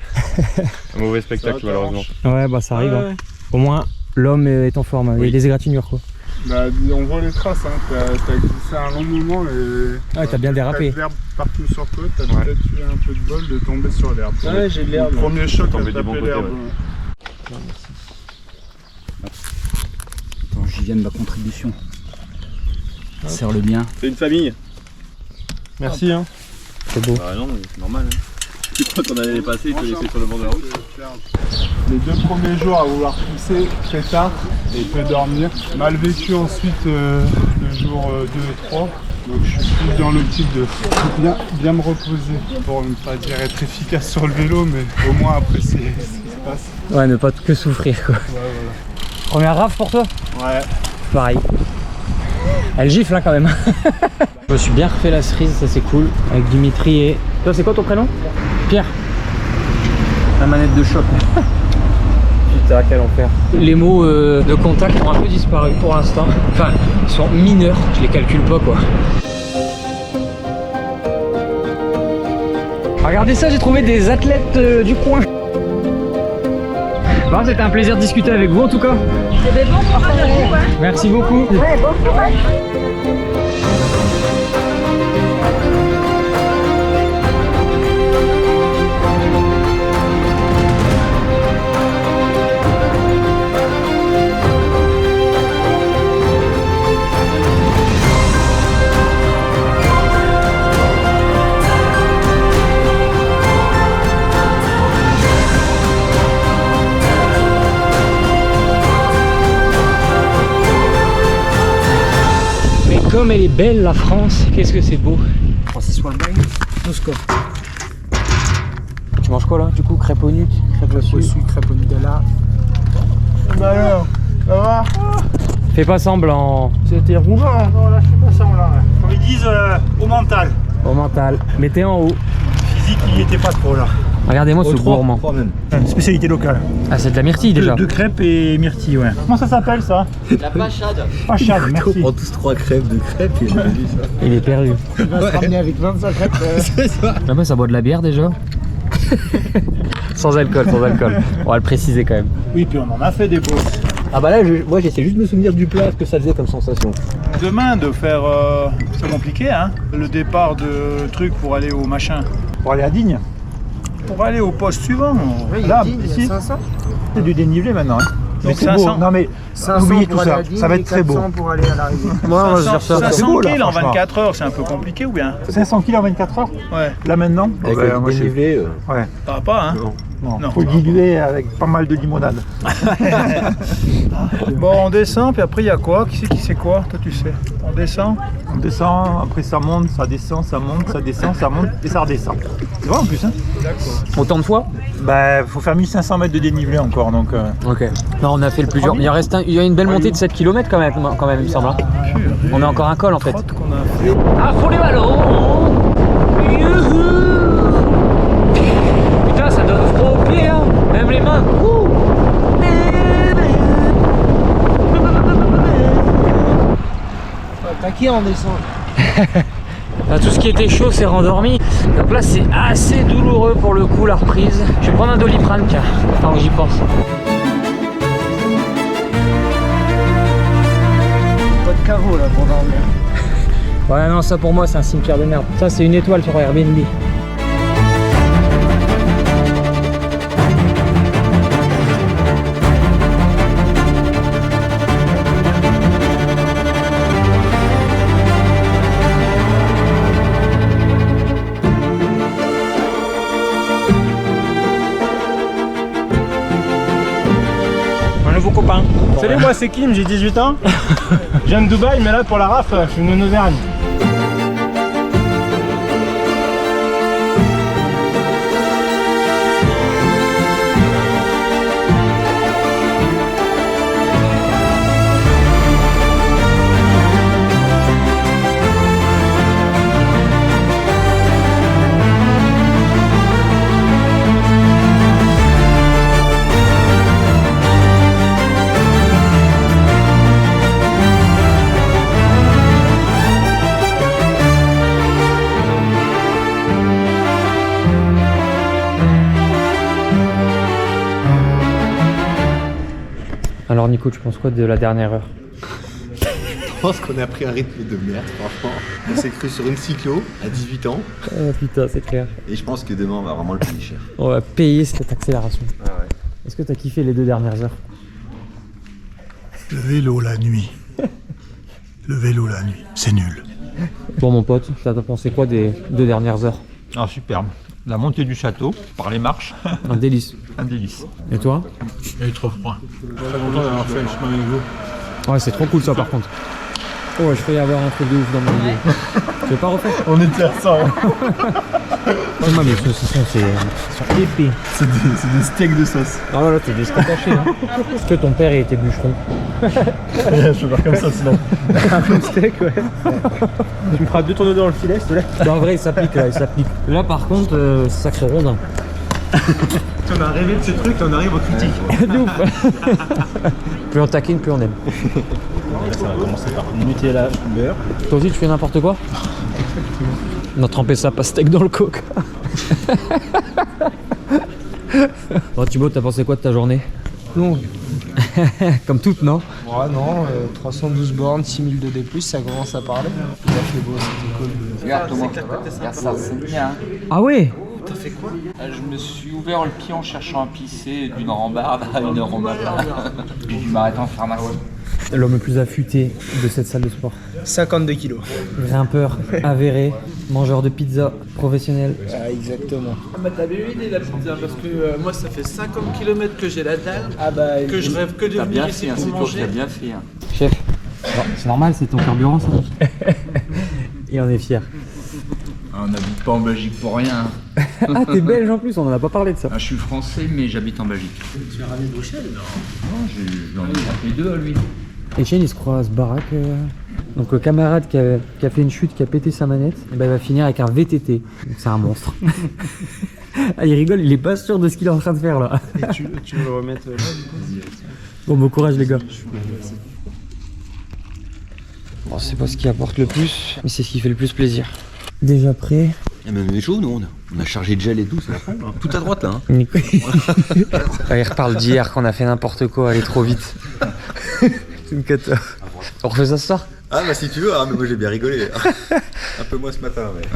Un mauvais spectacle malheureusement. Ouais, bah ça arrive. Hein. Au moins, l'homme est en forme. Il y a des égratignures quoi. Bah, on voit les traces, hein. T'as glissé un long moment et. Ouais, t'as bien dérapé. T'as de l'herbe partout sur toi, t'as peut-être eu un peu de bol de tomber sur l'herbe. Ouais, j'ai de l'herbe. Le premier choc, Tombé t'as du bon tapé côté, l'herbe. ouais. Attends, j'y viens de ma contribution. Serre-le bien. C'est une famille. Merci, hein. C'est beau. Bah non, c'est normal. Hein. Tu crois qu'on allait les passer et te laisser sur le bord de la route? Les 2 premiers jours à vouloir pousser très tard et peu dormir. Mal vécu ensuite le jour 2 et 3. Donc je suis plus dans l'optique de bien me reposer pour ne pas dire être efficace sur le vélo, mais au moins apprécier ce qui se passe. Ouais, ne pas que souffrir quoi. Ouais, voilà. Première rafle pour toi? Ouais. Pareil. Elle gifle hein, quand même. Je me suis bien refait la cerise, ça c'est cool. Avec Dimitri et... Toi c'est quoi ton prénom? Pierre. La manette de choc. Putain, quel enfer. Les mots de contact ont un peu disparu pour l'instant. Enfin, ils sont mineurs, je les calcule pas quoi. Regardez ça, j'ai trouvé des athlètes du coin. Bon, c'était un plaisir de discuter avec vous en tout cas. C'est bon pour faire le coup, hein. Merci beaucoup. Ouais, bon courage. Comme elle est belle la France, qu'est-ce que c'est beau. Francis Walbain, Nosco. Tu manges quoi là du coup? Crêpe au nuc, crêpe au sucre, crêpe au Nutella. Alors, ça va? Fais pas semblant. C'était rougeant. Non, là, je suis pas semblant. Comme ils disent, au mental. Au mental. Mettez en haut. Physique, il n'y était pas trop là. Regardez-moi ce gourmand. Spécialité locale. Ah, c'est de la myrtille déjà. De crêpes et myrtille, ouais. Comment ça s'appelle ça? La pachade. Pachade, merci. On prend tous 3 crêpes de crêpes et on a vu ça. Il est perdu. Il va se ramener avec 25 crêpes. C'est ça. Ah bah ça boit de la bière déjà. Sans alcool, sans alcool. On va le préciser quand même. Oui, puis on en a fait des beaux. Ah bah là, moi j'essaie juste de me souvenir du plat, ce que ça faisait comme sensation. Demain de faire... c'est compliqué, hein. Le départ de truc pour aller au machin. Pour aller à Digne. Pour aller au poste suivant. Là, Digne, ici, 500. c'est du dénivelé maintenant. Hein. Mais Donc c'est 500. beau. Non mais, 500 oubliez pour tout aller ça, à Digne ça va et être très beau. 400 pour aller à l'arrivée. Moi, on va se dire ça. 500 C'est beau, là, kills en franchement. 24 heures, c'est un peu compliqué ou bien? 500 kg en 24 heures. Ouais. Là maintenant, Avec ouais, le moi, je- dénivelé. ouais. Ça va pas, hein? Non, Non. faut diluer avec pas mal de limonade. Bon, on descend, puis après il y a quoi? Qui c'est quoi? Toi tu sais. On descend. On descend, après ça monte, ça descend, ça monte, ça descend, ça monte et ça redescend. C'est vrai en plus, hein? Autant de fois? Bah, faut faire 1500 mètres de dénivelé encore, donc... Ok. Non, on a fait le plus dur. Il y a une belle montée de 7 km quand même, il me semble. Hein. On a encore un col en fait. Crotte qu'on a fait. Ah, faut les ballons. Putain, ça donne froid aux pieds, hein. Même les mains. T'inquiète, on descend. Là, tout ce qui était chaud s'est rendormi. Donc là, c'est assez douloureux pour le coup la reprise. Je vais prendre un Doliprane, tiens, tant que j'y pense. Pas de carreau là pour dormir. Ouais, non, ça pour moi, c'est un cimetière de merde. Ça, c'est une étoile sur Airbnb. Un nouveau copain. Salut, moi c'est Kim, j'ai 18 ans. Je viens de Dubaï, mais là pour la rafle, je suis venu en Auvergne. Alors Nico, tu penses quoi de la dernière heure? Je pense qu'on a pris un rythme de merde, franchement. On s'est cru sur une cyclo à 18 ans. Oh putain, c'est clair. Et je pense que demain, on va vraiment le payer cher. On va payer cette accélération. Ah ouais. Est-ce que t'as kiffé les 2 dernières heures? Le vélo la nuit. Le vélo la nuit, c'est nul. Bon mon pote, t'as pensé quoi des 2 dernières heures? Ah superbe. La montée du château, par les marches. Un délice. Un délice. Et toi? Il est trop froid. Très content d'avoir fait le chemin avec vous. Ouais, c'est trop cool ça par contre. Oh, je vais y avoir un truc de ouf dans mon vidéo. Tu veux pas refaire? On était à 100. Moi, mes saucissons, c'est épais. C'est des steaks de sauce. Ah voilà, t'es des steaks hachés. Hein. Est-ce que ton père était bûcheron? Je vais faire comme ça sinon. Un steak, ouais. Tu me feras 2 tournées dans le filet, s'il te plaît. En vrai, il s'applique là, il s'applique. Là, par contre, sacré rondin. On a rêvé de ce truc, on arrive aux critiques. De ouf. Plus on taquine, plus on aime. Ça va commencer par Nutella, beurre. Toi aussi, tu fais n'importe quoi? On a trempé sa pastèque dans le coca. Bon, Thibaut, t'as pensé quoi de ta journée? Longue. Comme toutes, non? Ouais, non, 312 bornes, 6000 de D+, ça commence à parler. Il a fait beau, c'était cool. Regarde Thomas, regarde ça, c'est bien. Ah ouais? T'as fait quoi? Je me suis ouvert le pied en cherchant à pisser d'une rambarde à une rambarde. J'ai dû m'arrêter en pharmacie. L'homme le plus affûté de cette salle de sport. 52 kilos. Grimpeur, avéré, mangeur de pizza, professionnel. Ah, exactement. Bah t'as bien eu l'idée la pizza parce que moi ça fait 50 km que j'ai la dalle, Ah bah, que je rêve que de venir ici pour manger. bien fait. Hein. Chef, c'est normal, c'est ton carburant ça. Et on est fiers. On n'habite pas en Belgique pour rien. Ah, t'es belge en plus, on en a pas parlé de ça. Ah, je suis français mais j'habite en Belgique. Tu es ramené de Bruxelles? Non, j'en ai tapé 2 à lui. Etienne il se croit à ce baraque. Donc le camarade qui a fait une chute, qui a pété sa manette, et ben, il va finir avec un VTT. Donc c'est un monstre. Ah, il rigole, il est pas sûr de ce qu'il est en train de faire là. Et tu veux le remettre là du coup? Bon courage les gars. Bon, c'est pas ce qui apporte le plus, mais c'est ce qui fait le plus plaisir. Déjà prêt? Ah, mais on est chaud, nous. On a chargé de gel et tout, c'est la fin. Tout à droite, là. Hein. Il reparle d'hier qu'on a fait n'importe quoi, aller trop vite. C'est une cata. On refait ça ce soir? Ah, bah si tu veux, hein, mais moi j'ai bien rigolé. Un peu moins ce matin, mais.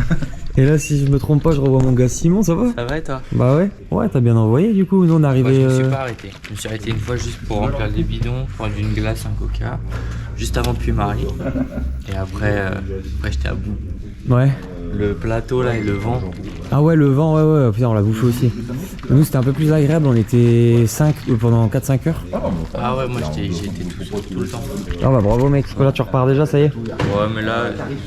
Et là, si je me trompe pas, je revois mon gars Simon, ça va? Ça va et toi? Bah ouais. Ouais, t'as bien envoyé du coup. Nous on est arrivé. Moi, je me suis pas arrêté. Je me suis arrêté une fois juste pour remplir des bidons, prendre une glace, un coca, juste avant Puy-Marie. Et après j'étais à bout. Ouais. Le plateau là et le vent. Ah ouais, le vent, ouais, putain, on l'a bouffé aussi. Nous, c'était un peu plus agréable, on était 5 pendant 4-5 heures. Ah ouais, moi j'ai été tout le temps. Ah bah bravo mec, là tu repars déjà, ça y est? Ouais, mais là,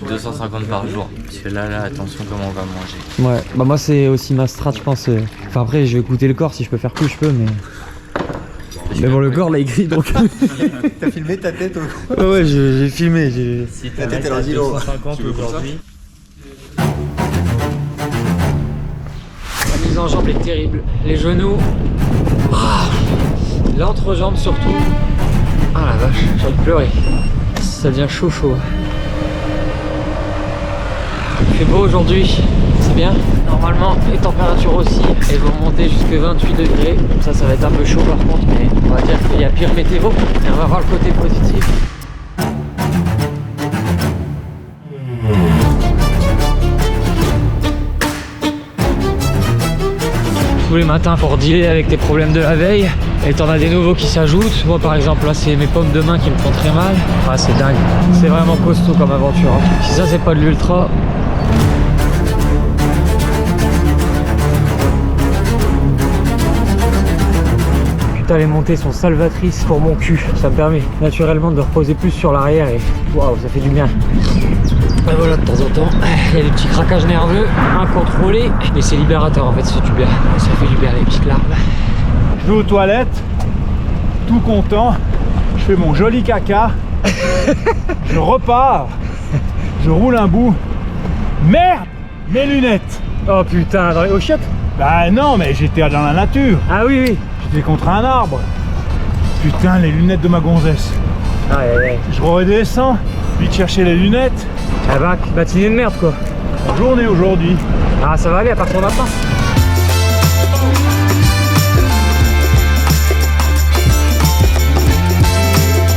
250 par jour. Parce que là, attention comment on va manger. Ouais, bah moi c'est aussi ma strat, je pense. Enfin après, je vais écouter le corps, si je peux faire plus, je peux, mais. Mais bon, le corps l'a écrit donc. T'as filmé ta tête au... Ouais, j'ai filmé. Si ta tête elle en dit long. 250 aujourd'hui. La mise en jambe est terrible. Les genoux. L'entrejambe surtout. Ah la vache, j'ai envie de pleurer. Ça devient chaud. Il fait beau aujourd'hui, c'est bien. Normalement, les températures aussi, elles vont monter jusqu'à 28 degrés. Ça va être un peu chaud par contre, mais on va dire qu'il y a pire météo. Et on va voir le côté positif. Tous les matins pour dealer avec tes problèmes de la veille, et t'en as des nouveaux qui s'ajoutent. Moi par exemple là c'est mes pommes de main qui me font très mal. Ah c'est dingue, c'est vraiment costaud comme aventure. Si ça c'est pas de l'ultra. Putain les montées sont salvatrices pour mon cul. Ça me permet naturellement de reposer plus sur l'arrière et waouh ça fait du bien. Et voilà, de temps en temps, il y a des petits craquages nerveux incontrôlés, mais c'est libérateur en fait, ça fait du bien. Ça fait du bien les petites larmes. Je vais aux toilettes, tout content, je fais mon joli caca, je repars, je roule un bout. Merde, mes lunettes. Oh putain, dans les aux chiottes? Bah non, mais j'étais dans la nature. Ah oui. J'étais contre un arbre. Putain, les lunettes de ma gonzesse. Je redescends, vite chercher les lunettes. Ah bah, matinée de merde quoi. Journée aujourd'hui. Ah ça va aller à partir de maintenant.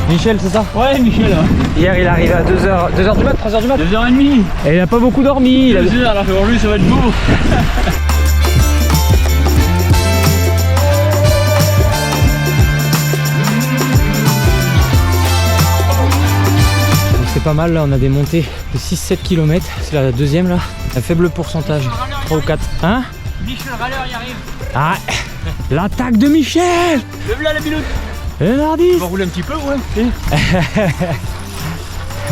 Michel, c'est ça? Ouais, Michel. Hier, il est arrivé à 2h du mat, 3h du mat. 2h30. Et il a pas beaucoup dormi. 2h, alors pour lui, ça va être beau. C'est pas mal, là on a des montées de 6-7 km, c'est la deuxième là, un faible pourcentage, 3 ou 4. Hein? Michel Râleur y arrive. Ah, l'attaque de Michel! Lève là la biloute. Et Nardis! On va rouler un petit peu, ouais.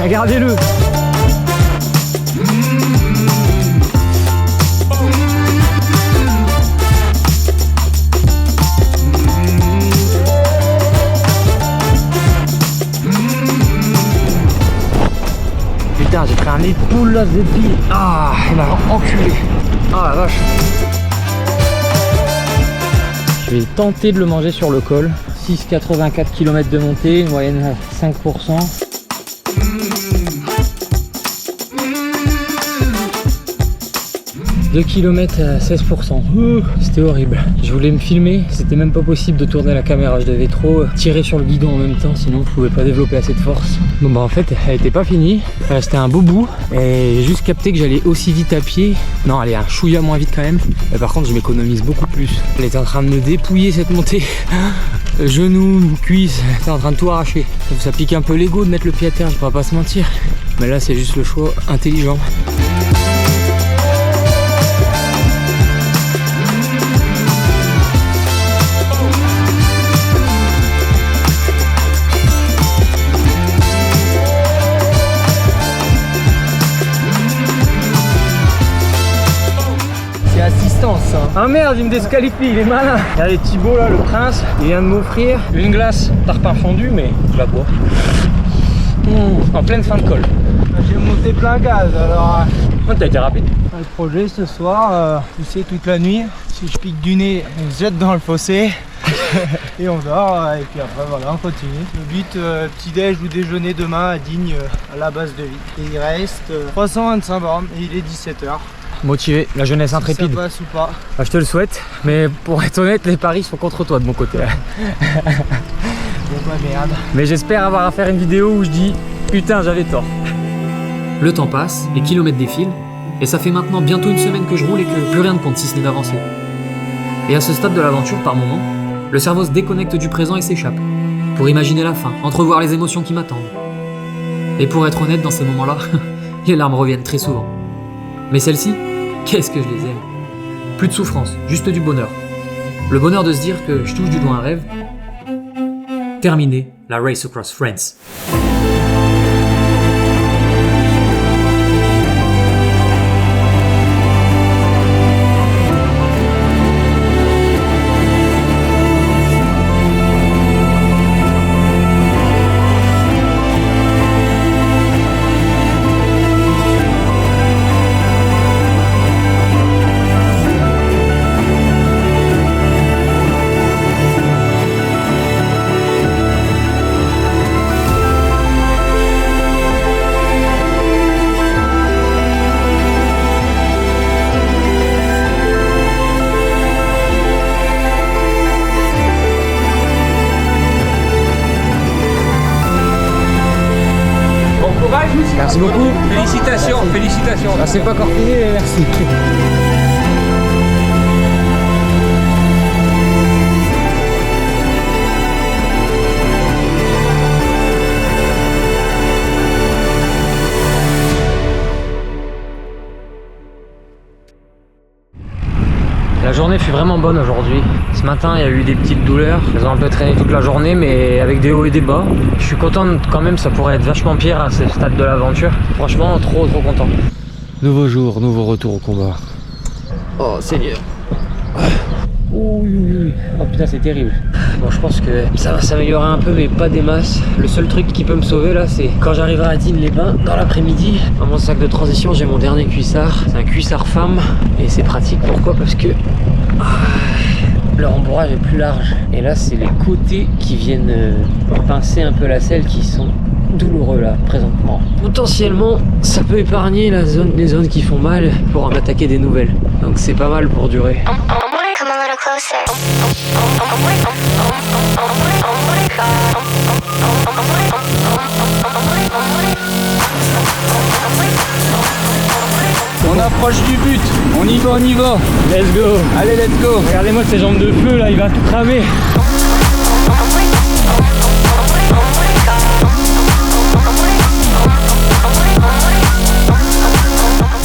Regardez-le! Putain, j'ai pris un épaule là, Zeddy. Ah, il m'a enculé. Ah la vache. Je vais tenter de le manger sur le col. 6,84 km de montée, une moyenne à 5%. Deux kilomètres à 16%. C'était horrible. Je voulais me filmer, c'était même pas possible de tourner la caméra. Je devais trop tirer sur le guidon en même temps, sinon je pouvais pas développer assez de force. Bon bah en fait, elle était pas finie. Il restait un beau bout. Et j'ai juste capté que j'allais aussi vite à pied. Non, elle est un chouïa moins vite quand même. Mais par contre, je m'économise beaucoup plus. Elle était en train de me dépouiller cette montée. Genoux, cuisses, t'es en train de tout arracher. Ça pique un peu l'ego de mettre le pied à terre, je pourrais pas se mentir. Mais là, c'est juste le choix intelligent. Ah merde, il me disqualifie, il est malin. Regardez Thibaut là, le prince, il vient de m'offrir une glace tarpin fondu, mais je la bois. En pleine fin de col. J'ai monté plein gaz alors. T'as été rapide. Le projet ce soir, pousser toute la nuit. Si je pique du nez, on se jette dans le fossé. Et on dort, et puis après voilà, on continue. Le but, petit-déj ou déjeuner demain à Digne, à la base de vie. Et il reste 325 bornes et il est 17h. Motivé, la jeunesse intrépide. Si ça passe ou pas. Ah, je te le souhaite, mais pour être honnête, les paris sont contre toi de mon côté. Bon bah merde. Mais j'espère avoir à faire une vidéo où je dis putain, j'avais tort. Le temps passe, les kilomètres défilent, et ça fait maintenant bientôt une semaine que je roule et que plus rien ne compte si ce n'est d'avancer. Et à ce stade de l'aventure, par moment, le cerveau se déconnecte du présent et s'échappe, pour imaginer la fin, entrevoir les émotions qui m'attendent. Et pour être honnête, dans ces moments-là, les larmes reviennent très souvent. Mais celles-ci, qu'est-ce que je les aime. Plus de souffrance, juste du bonheur. Le bonheur de se dire que je touche du doigt un rêve. Terminé la Race Across France. Merci beaucoup. Félicitations, félicitations. Ah, c'est pas encore fini, mais merci. La journée fut vraiment bonne aujourd'hui. Ce matin, il y a eu des petites douleurs. Elles ont un peu traîné toute la journée, mais avec des hauts et des bas. Je suis content quand même, ça pourrait être vachement pire à ce stade de l'aventure. Franchement, trop content. Nouveau jour, nouveau retour au combat. Oh Seigneur. Oh putain, c'est terrible. Bon, je pense que ça va s'améliorer un peu, mais pas des masses. Le seul truc qui peut me sauver là, c'est quand j'arriverai à Digne-les-Bains dans l'après-midi. Dans mon sac de transition, j'ai mon dernier cuissard. C'est un cuissard femme et c'est pratique. Pourquoi? Parce que le rembourrage est plus large. Et là, c'est les côtés qui viennent pincer un peu la selle qui sont douloureux là présentement. Potentiellement, ça peut épargner les zones qui font mal pour en attaquer des nouvelles. Donc c'est pas mal pour durer. I'm coming a little closer. On approche du but, on y va, Let's go. Allez, let's go. Regardez-moi ces jambes de feu là, il va tout cramer.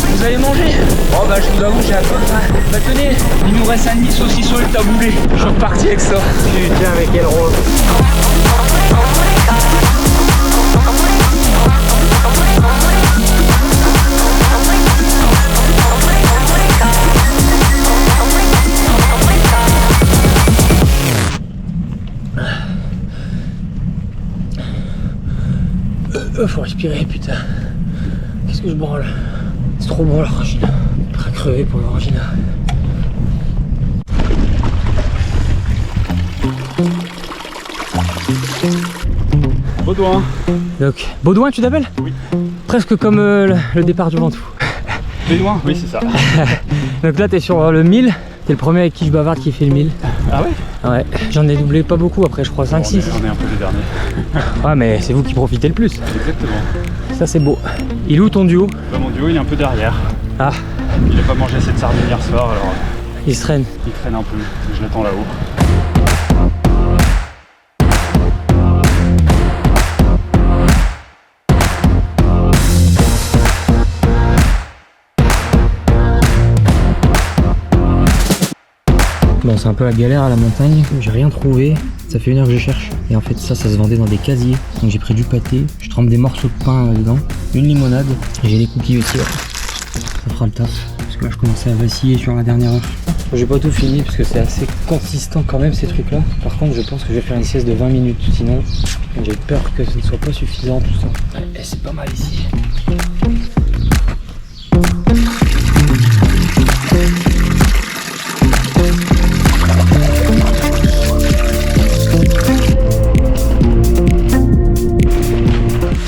Vous allez manger? Oh bah je vous avoue, j'ai un peu faim. Bah tenez, il nous reste un demi-saucisson et le taboulé. Je suis reparti avec ça. Putain, mais quel rôle. Faut respirer, putain. Qu'est-ce que je branle? C'est trop bon l'orangina. Très crevé pour l'orangina. Baudouin. Donc, Baudouin, tu t'appelles? Oui. Presque comme le départ du Ventoux. Baudouin, oui, c'est ça. Donc là, t'es sur le 1000. T'es le premier avec qui je bavarde qui fait le 1000. Ah ouais? Ouais. J'en ai doublé pas beaucoup après, je crois 5-6. On est un peu les derniers. Ouais, mais c'est vous qui profitez le plus. Exactement. Ça, c'est beau. Il est où ton duo? Bah, mon duo, il est un peu derrière. Ah. Il a pas mangé assez de sardines hier soir, alors Il se traîne. il traîne un peu. Je l'attends là-haut. Bon, c'est un peu la galère à la montagne, j'ai rien trouvé, ça fait 1 heure que je cherche. Et en fait ça se vendait dans des casiers, donc j'ai pris du pâté, je trempe des morceaux de pain dedans, une limonade, et j'ai des cookies aussi, ouais. Ça fera le taf, parce que là je commençais à vaciller sur la dernière heure. J'ai pas tout fini parce que c'est assez consistant quand même ces trucs là. Par contre je pense que je vais faire une sieste de 20 minutes, sinon j'ai peur que ce ne soit pas suffisant tout ça. Et c'est pas mal ici.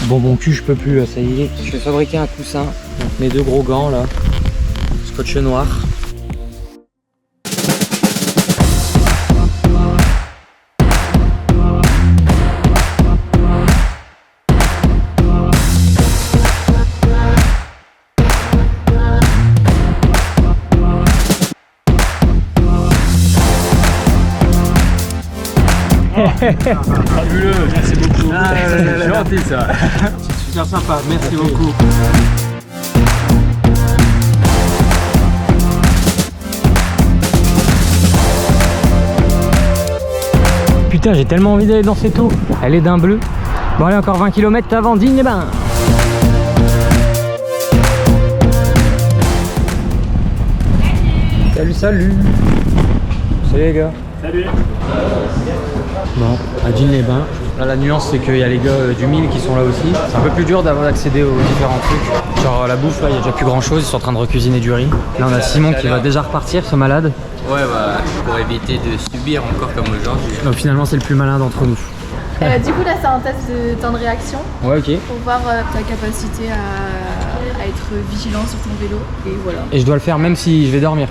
Bon, mon cul, je peux plus là, ça y est. Je vais fabriquer un coussin. Donc mes 2 gros gants là, scotch noir. Fabuleux, merci beaucoup. C'est gentil ça. C'est super sympa, merci beaucoup. Putain, j'ai tellement envie d'aller dans cette eau. Elle est d'un bleu. Bon, allez, encore 20 km avant Digne-les-Bains. Salut, salut. Salut les gars. Salut. Bon, à Digne-les-Bains. Là, la nuance, c'est qu'il y a les gars du 1000 qui sont là aussi. C'est un peu plus dur d'accéder aux différents trucs. Genre la bouffe, là, il n'y a déjà plus grand chose. Ils sont en train de recuisiner du riz. Là, on a Simon qui va déjà repartir, ce malade. Ouais, bah, pour éviter de subir encore comme aujourd'hui. Donc finalement, c'est le plus malin d'entre nous. Du coup là c'est un test de temps de réaction Ouais, ok. pour voir ta capacité à être vigilant sur ton vélo et voilà. Et je dois le faire même si je vais dormir.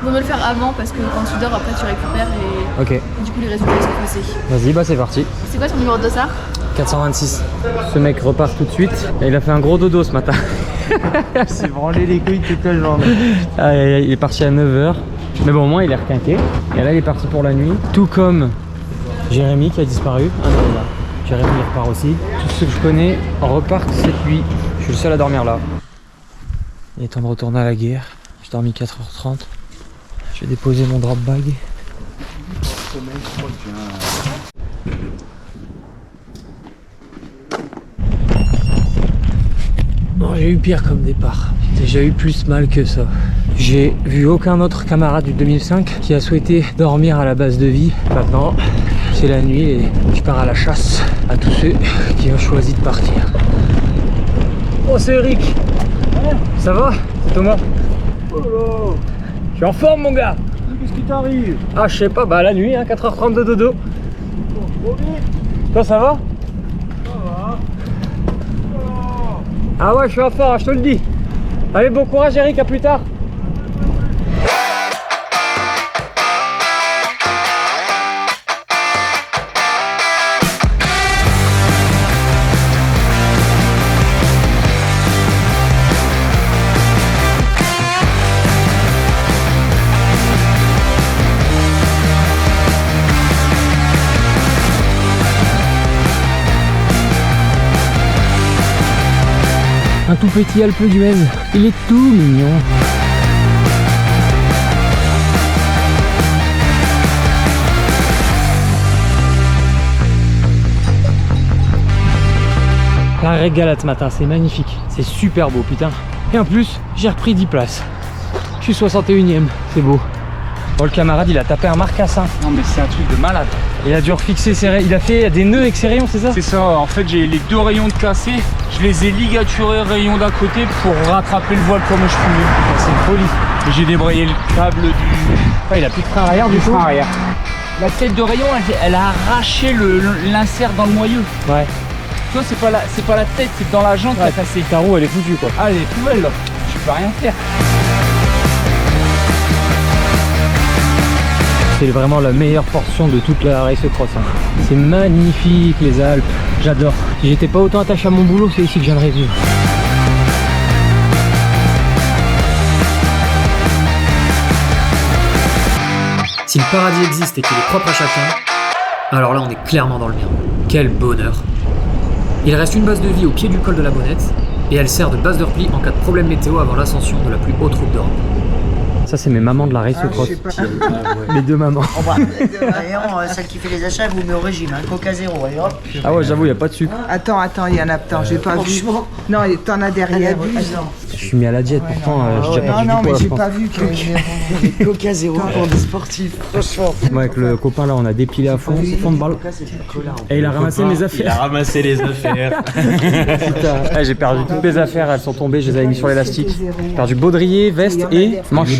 Vaut mieux le faire avant parce que quand tu dors après tu récupères et Ok. du coup les résultats sont passés. Vas-y, bah c'est parti. C'est quoi ton numéro de dossard? 426. Ce mec repart tout de suite. Et il a fait un gros dodo ce matin. Il s'est branlé les couilles toute la journée. Ah, il est parti à 9h. Mais bon, au moins il est requinqué. Et là il est parti pour la nuit. Tout comme Jérémy qui a disparu. Ah non, là. Jérémy il repart aussi. Tous ceux que je connais repartent cette nuit. Je suis le seul à dormir là. Il est temps de retourner à la guerre. J'ai dormi 4h30. Je vais déposer mon drop bag. Bon, j'ai eu pire comme départ. J'ai déjà eu plus mal que ça. J'ai vu aucun autre camarade du 2005 qui a souhaité dormir à la base de vie. Maintenant, c'est la nuit et je pars à la chasse à tous ceux qui ont choisi de partir. Oh, c'est Eric. Ça va? C'est Thomas. Je suis en forme, mon gars. Qu'est-ce qui t'arrive? Ah, je sais pas, bah la nuit, hein, 4h30 de dodo. Toi, ça va? Ah ouais, je suis en forme, je te le dis. Allez, bon courage Eric, à plus tard. tout petit Alpe d'Huez. Il est tout mignon. La régale ce matin, c'est magnifique. C'est super beau, putain. Et en plus, j'ai repris 10 places. Je suis 61ème, c'est beau. Bon, le camarade, il a tapé un marcassin. Non mais c'est un truc de malade. Il a dû refixer ses rayons. Il a fait des nœuds avec ses rayons, c'est ça? C'est ça, en fait j'ai les deux rayons de cassés. Je les ai ligaturés rayons d'un côté pour rattraper le voile comme je pouvais. C'est une folie. Et j'ai débrayé le câble du... Ah, il a plus de frein arrière du tout. frein arrière. La tête de rayon, elle a arraché l'insert dans le moyeu. Ouais. Tu vois, c'est pas la tête, c'est dans la jante qui a cassé. Ta roue, elle est foutue quoi. Ah, elle est poubelle là. Je peux rien faire. C'est vraiment la meilleure portion de toute la race cross. Hein. C'est magnifique les Alpes, j'adore. Si j'étais pas autant attaché à mon boulot, c'est ici que j'aimerais vivre. Si le paradis existe et qu'il est propre à chacun, alors là on est clairement dans le mien. Quel bonheur! Il reste une base de vie au pied du col de la Bonnette et elle sert de base de repli en cas de problème météo avant l'ascension de la plus haute route d'Europe. Ça c'est mes mamans de la race cross. Mes deux mamans. Celle qui fait les achats, vous met au régime, hein, Coca zéro, et hop. Ah ouais, j'avoue, il n'y a pas de sucre. Attends, il y en a, j'ai pas vu. Non, t'en as derrière. Je suis mis à la diète, pourtant j'ai déjà perdu du poids. Non, mais j'ai je pense. pas vu que Coca zéro pour des sportifs, franchement. Moi avec le copain là, on a dépilé à fond de balle. Et il a ramassé mes affaires. Il a ramassé les affaires. Putain, j'ai perdu toutes mes affaires, elles sont tombées, je les avais mis sur l'élastique. J'ai perdu baudrier, veste et manche.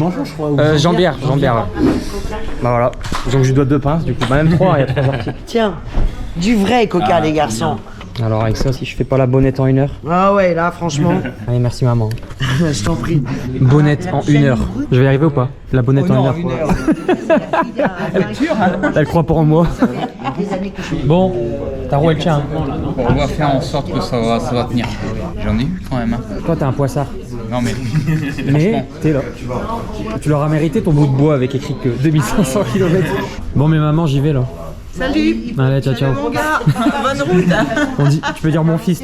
Jambière, ouais. Bah voilà, donc je lui dois 2 pinces, du coup, bah même 3, il y a 3 articles. Tiens, du vrai Coca, les garçons. Alors avec ça, si je fais pas la bonnette en 1 heure. Ah ouais, là, franchement. Allez, merci maman. Je t'en prie. Bonnette en 1 heure. Je vais y arriver ou pas? La bonnette en 1 heure. Elle croit pas en moi. Bon, ta roue elle tient. On va faire en sorte que ça va tenir. J'en ai eu quand même. Hein. Toi t'es un poissard. Non mais... Mais t'es là. Tu leur as mérité ton bout de bois avec écrit que 2500 km. Bon mais maman, j'y vais là. Salut. Allez, ciao ciao. Mon gars, bonne route. On dit, tu peux dire mon fils,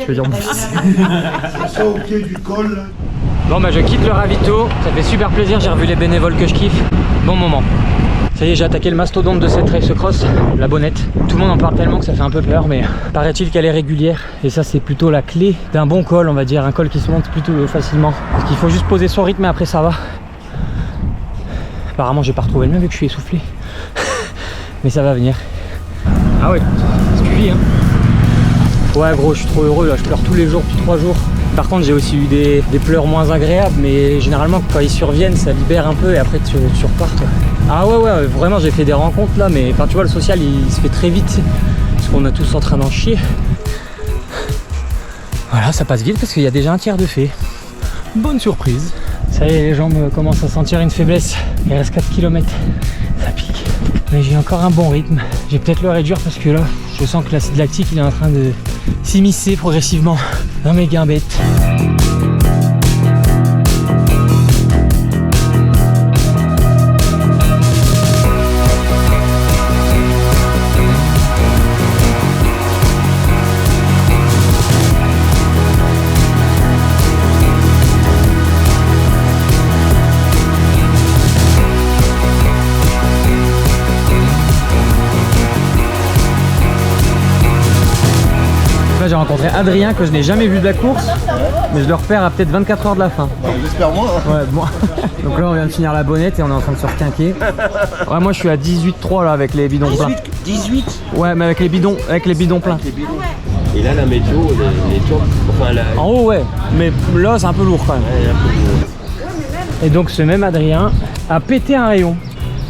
Ça au pied du col. Bon bah je quitte le ravito, ça fait super plaisir, j'ai revu les bénévoles que je kiffe. Bon moment. Ça y est, j'ai attaqué le mastodonte de cette race cross, la Bonnette. Tout le monde en parle tellement que ça fait un peu peur, mais paraît-il qu'elle est régulière. Et ça c'est plutôt la clé d'un bon col, on va dire, un col qui se monte plutôt facilement. Parce qu'il faut juste poser son rythme et après ça va. Apparemment j'ai pas retrouvé le même vu que je suis essoufflé. Mais ça va venir. Ah ouais, c'est suivi hein. Ouais gros, je suis trop heureux là, je pleure tous les jours depuis 3 jours. Par contre j'ai aussi eu des pleurs moins agréables, mais généralement quand ils surviennent ça libère un peu et après tu repars toi. Ah ouais vraiment j'ai fait des rencontres là, mais enfin tu vois le social il se fait très vite parce qu'on est tous en train d'en chier. Voilà, ça passe vite parce qu'il y a déjà un tiers de fait. Bonne surprise. Ça y est, les jambes commencent à sentir une faiblesse. Il reste 4 km, ça pique. Mais j'ai encore un bon rythme. Je vais peut-être le réduire parce que là, je sens que l'acide lactique il est en train de s'immiscer progressivement dans mes guimbettes. Là j'ai rencontré Adrien que je n'ai jamais vu de la course, mais je le repère à peut-être 24 heures de la fin. J'espère moi. Ouais, bon. Donc là on vient de finir la Bonnette et on est en train de se requinquer. Ouais, moi je suis à 18,3 là avec les bidons pleins. 18. Ouais, mais avec les bidons pleins. Et là la météo, les tours, enfin la... En haut ouais, mais là c'est un peu lourd quand même. Ouais, un peu lourd. Et donc ce même Adrien a pété un rayon.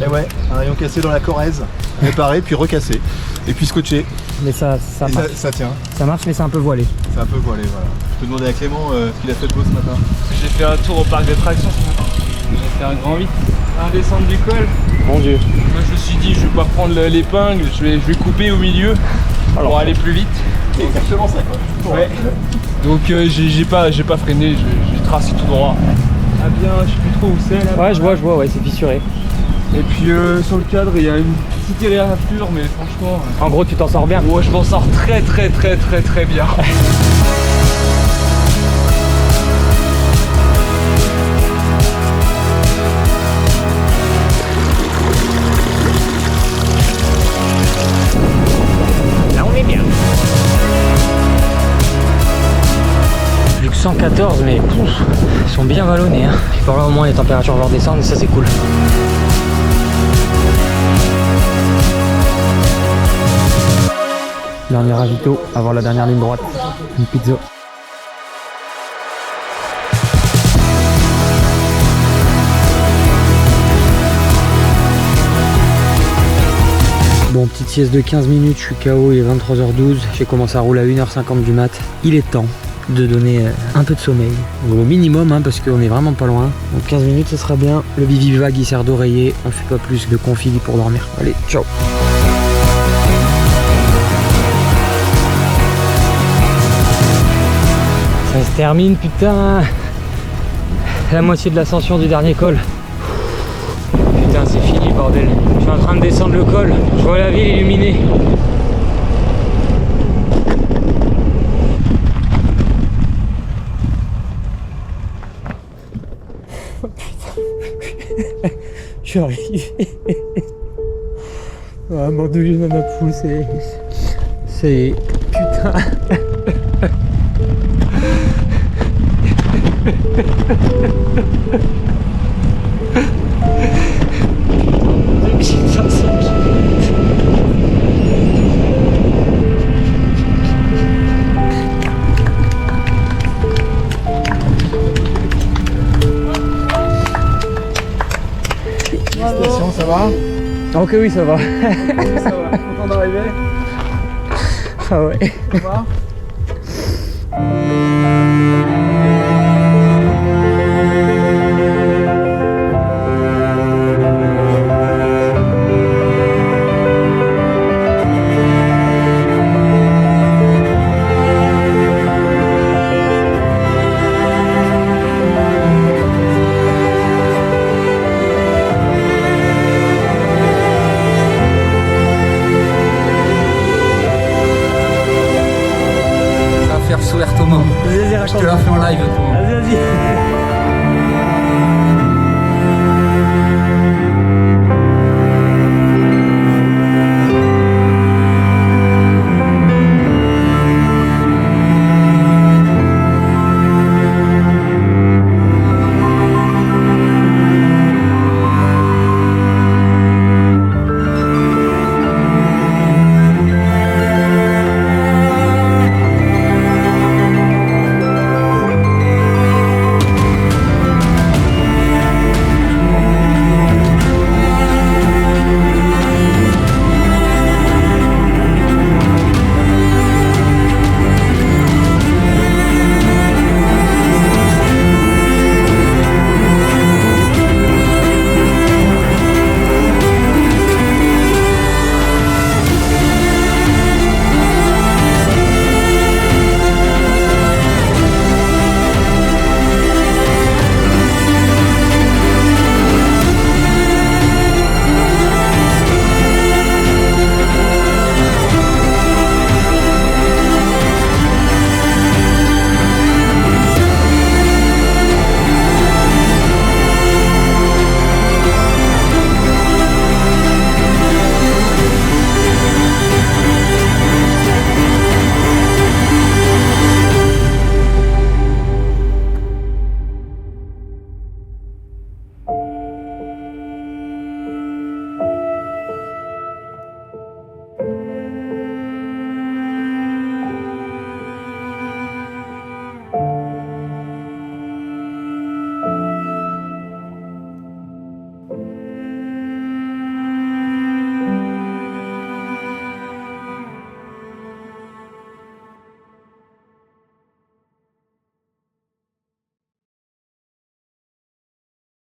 Et ouais, un rayon cassé dans la Corrèze, réparé puis recassé, et puis scotché. Mais ça marche. Ça tient. Ça marche mais c'est un peu voilé. C'est un peu voilé, voilà. Je peux demander à Clément ce qu'il a fait de beau ce matin. J'ai fait un tour au parc d'attractions ce matin. J'ai fait un grand 8. Un descente du col. Mon dieu. Moi je me suis dit je vais pas prendre l'épingle, je vais couper au milieu pour aller plus vite. C'est exactement ça quoi. Ouais. Donc j'ai pas freiné, j'ai tracé tout droit. Ah bien, je sais plus trop où c'est là. Ouais, je vois, ouais, c'est fissuré. Et puis sur le cadre, il y a une petite éraflure, mais franchement... En gros, tu t'en sors bien? Ouais, je m'en sors très bien. 14, mais pouf, ils sont bien vallonnés. Hein. Et pour là, au moins, les températures vont redescendre et ça, c'est cool. Dernier ravito avant la dernière ligne droite. Une pizza. Bon, petite sieste de 15 minutes, je suis KO, il est 23h12. J'ai commencé à rouler à 1h50 du mat. Il est temps de donner un peu de sommeil. Au minimum, hein, parce qu'on est vraiment pas loin. Donc 15 minutes, ce sera bien. Le Vivivag, il sert d'oreiller. On fait pas plus de config pour dormir. Allez, ciao. Ça se termine, putain. La moitié de l'ascension du dernier col. Putain, c'est fini, bordel. Je suis en train de descendre le col. Je vois la ville illuminée. Oh putain. Je suis arrivé. Ah, Mandouille dans ma poule, c'est... Putain. Félicitations, ça va? Ok, oui, ça va. Ça va, content d'arriver. Ah ouais. Ça va?